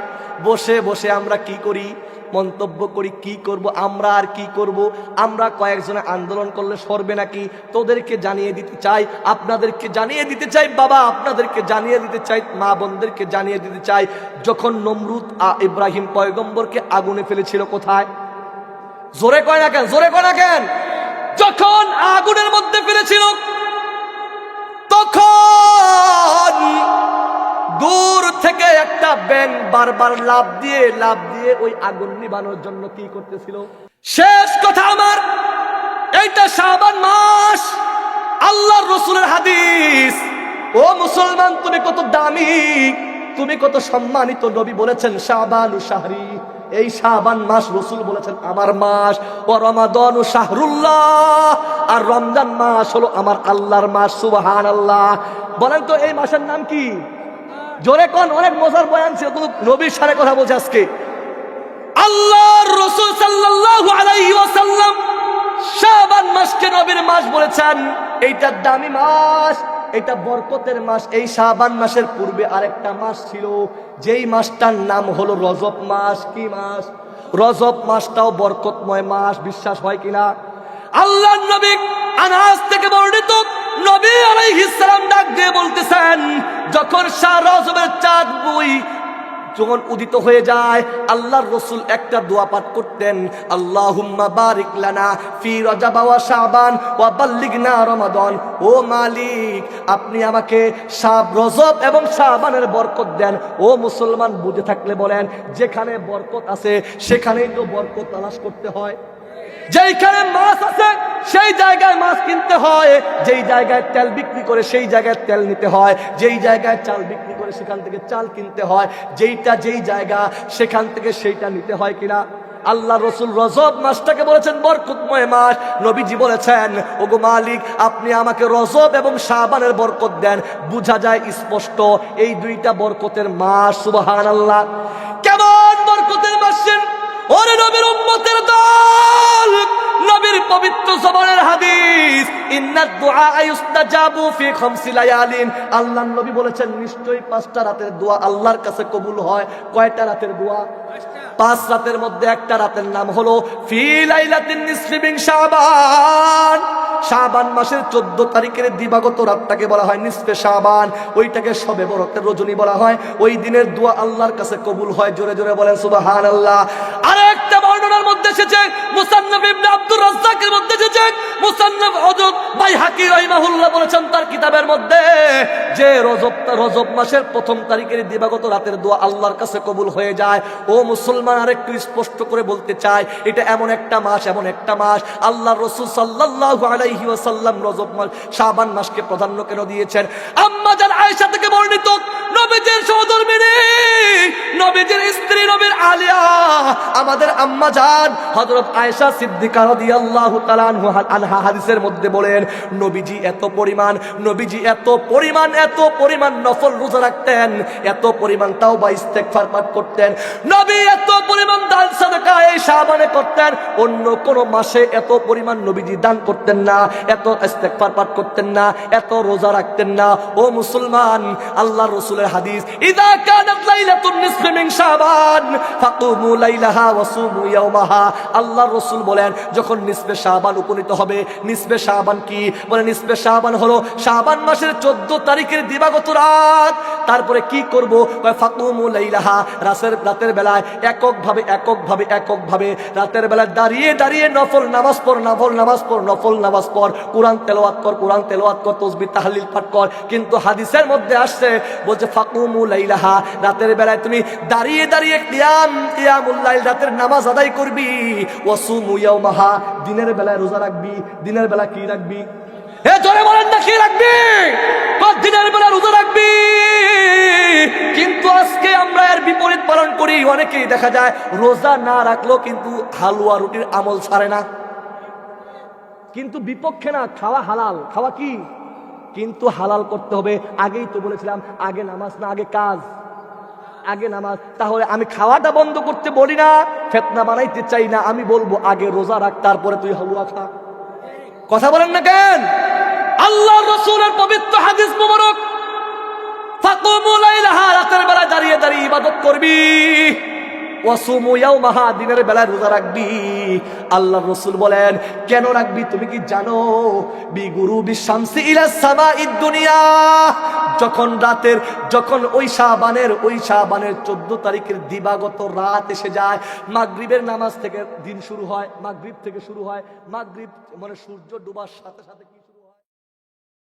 বসে বসে আমরা কি করি, মন্তব্য করি। কি করব আমরা, আর কি করব আমরা? কয়েকজনে আন্দোলন করলে সরবে নাকি? তোদেরকে জানিয়ে দিতে চাই, আপনাদেরকে জানিয়ে দিতে চাই, বাবা আপনাদেরকে জানিয়ে দিতে চাই, মা বোনদেরকে জানিয়ে দিতে চাই, যখন নমরুদ ইব্রাহিম পয়গম্বরকে আগুনে ফেলেছিল, কোথায়? জোরে কয় না কেন, জোরে কয় না কেন? যখন আগুনের মধ্যে ফেলেছিল, তখন দূর থেকে একটা ব্যাঙ বারবার লাফ দিয়ে ওই আগুন নিভানোর জন্য কি করতেছিল? শেষ কথা আমার, এইটা শাবান মাস, আল্লাহর রাসূলের হাদিস। ও মুসলমান, তুমি কত দামি, তুমি কত সম্মানিত। নবী বলেছেন শাবানু শাহরি, এই শাবান মাস রাসূল বলেছেন আমার মাস। ও রমাদানু শাহরুল্লাহ, আর রমজান মাস হলো আমার আল্লাহর মাস। সুবহানাল্লাহ। বলেন তো এই মাসের নাম কি? জোরে কোন? অনেক মজার বয়ান ছিল, কিন্তু নবীর সাথে কথা বলছে আজকে। আল্লাহর রাসূল সাল্লাল্লাহু আলাইহি ওয়াসাল্লাম শাবান মাসকে নবীর মাস বলেছেন। এইটা দামি মাস, এটা বরকতের মাস। এই শাবান মাসের পূর্বে আরেকটা মাস ছিল, যেই মাসটার নাম হলো রজব মাস। কি মাস? রজব মাসটাও বরকতময় মাস। বিশ্বাস হয় কিনা? আল্লাহর নবী আনাস থেকে বর্ণিত, নবী আলাইহিস সালাম ডাক দিয়ে বলতেছেন, যখন রজবের চাঁদ যখন উদিত হয়ে যায় আল্লাহর রাসূল একটা দোয়া পাঠ করতেন, আল্লাহুম্মা বারিক লানা ফি রজব ওয়া শাবান ওয়া বাল্লিগনা রমাদান। ও মালিক, আপনি আমাকে রজব এবং শাবানের বরকত দেন। ও মুসলমান, বুঝে থাকলে বলেন, যেখানে বরকত আছে সেখানেই তো বরকত তালাশ করতে হয়। যেইখানে মাছ আছে সেই জায়গায় মাছ কিনতে হয়, যেই জায়গায় তেল বিক্রি করে সেই জায়গায় তেল নিতে হয়, যেই জায়গায় চাল বিক্রি করে সেখান থেকে চাল কিনতে হয়, যেইটা যেই জায়গা সেখান থেকে সেইটা নিতে হয় কিনা। আল্লাহ রসুল রজব মাসটাকে বলেছেন বরকতময় মাস। নবীজি বলেছেন, ওগো মালিক, আপনি আমাকে রজব এবং শাবানের বরকত দেন। বুঝা যায় স্পষ্ট এই দুইটা বরকতের মাস। সুবহানাল্লাহ, কেমন বরকতের মাস! ওরে নবীর উম্মতের দল, নবীর পবিত্র জবানের হাদিস, ইন্নাদ দুআ ইউস্তাজাবু ফি খামসি লায়ালিন। আল্লাহর নবী বলেছেন, নিশ্চয়ই 5টা রাতের দোয়া আল্লাহর কাছে কবুল হয়। কয়টা রাতের দোয়া? 5 রাতের মধ্যে একটা রাতের নাম হলো ফি লাইলাতিন নিসফি মিন শাবান। শাবান মাসের 14 তারিখের দিবাগত রাতটাকে বলা হয় নিসফে শাবান, ওইটাকে শবে বরকতের রজনী বলা হয়। ওই দিনের দোয়া আল্লাহর কাছে কবুল হয়। জোরে জোরে বলেন সুবহানাল্লাহ। আরেকটা বর্ণনার মধ্যে এসেছে, মুসান্নাফ ইবনে আব্দুর রাজ্জাকের মধ্যে এসেছে, মুসান্নাফ হযরত বাইহাকী রাহিমাহুল্লাহ বলেছেন তার কিতাবের মধ্যে, যে রজব মাসের 1ম তারিখের দিবাগত রাতের দোয়া আল্লাহর কাছে কবুল হয়ে যায়। ও মুসলমান, আরেকটু স্পষ্ট করে বলতে চাই, এটা এমন একটা মাস, এমন একটা মাস, আল্লাহর রাসূল সাল্লাল্লাহু আলাইহি ওয়াসাল্লাম রজব মাস শাবান মাসকে প্রাধান্য কেন দিয়েছেন? আম্মা জান আয়েশা থেকে বর্ণিত, নবীজির সহধর্মিণী, নবীজির স্ত্রী, নবীর আলিয়া, আমাদের আম্মা জান হযরত আয়েশা সিদ্দিকা রাদিয়াল্লাহু তাআলা আনহা হাদিসের মধ্যে বলেন, নবীজি এত পরিমাণ নফল রোজা রাখতেন, এত পরিমাণ তাওবা ইস্তেগফার পাঠ করতেন, নবী এত পরিমাণ দান সাদাকা এই শাবানে করতেন। অন্য কোন মাসে এত পরিমাণ নবীজি দান করতেন না, এত ইস্তেগফার পাঠ করতেন না, এত রোজা রাখতেন না। ও মুসলমান, আল্লাহর রাসূলের হাদিস, ইযা কানাত লাইলাতুন নিসফি মিন শাবান ফাকুমু লাইলাহা ওয়া সুমু ইয়াওমাহা। আল্লাহর রাসূল বলেন, যখন নিসফে শাবান উপনীত হবে, নিসফে শাবান কি? বলে নিসফে শাবান হলো শাবান মাসের 14 তারিখের দিবাগত রাত। তারপরে কি করব? ফাকুমু লাইলাহা, রাতের বেলায় এককভাবে রাতের বেলায় দাঁড়িয়ে নফল নামাজ পড়, কোরআন তেলাওয়াত কর, তাসবিহ তাহলিল পাঠ কর। কিন্তু হাদিসের মধ্যে আসছে, বলছে ফাকুমু লাইলাহা, রাতের বেলায় তুমি দাঁড়িয়ে কিয়ামুল লাইল, রাতের নামাজ আদায় করবি। ওয়াসুমু ইয়াওমাহা, দিনের বেলায় রোজা রাখবি। দিনের বেলা কি রাখবি? জোরে বলেন না, কি রাখবি? দিনের বেলা রোজা রাখবি। কিন্তু আজকে আমরা এর বিপরীত পালন করি। অনেকেই দেখা যায় রোজা না রাখলেও কিন্তু হালুয়া রুটির আমল ছাড়ে না। কিন্তু বিপক্ষে না, খাওয়া হালাল, খাওয়া কি? কিন্তু হালাল করতে হবে। আগেই তো বলেছিলাম, আগে নামাজ না, আগে কাজ, আগে নামাজ। তাহলে আমি খাওয়াটা বন্ধ করতে বলি না, ফিতনা বানাইতে চাই না, আমি বলবো আগে রোজা রাখ, তারপরে তুই হালুয়া খা। কথা বলেন না কেন? আল্লাহর রাসূলের পবিত্র হাদিস মুবারক, ফাকুমু লাইলাহা, রাতের বেলা দাঁড়িয়ে ইবাদত করবি। ওয়াসুমু ইয়াওমাহা, দিনের বেলায় রোজা রাখবি। আল্লাহর রাসূল বলেন, কেন রাখবি তুমি কি জানো? বিগুরুবি শামসি ইলা সামাইদ দুনিয়া, যখন ওই শাবানের 14 তারিখের দিবাগত রাত এসে যায়, মাগরিবের নামাজ থেকে দিন শুরু হয়, মাগরিব থেকে শুরু হয়। মাগরিব মানে সূর্য ডোবার সাথে সাথে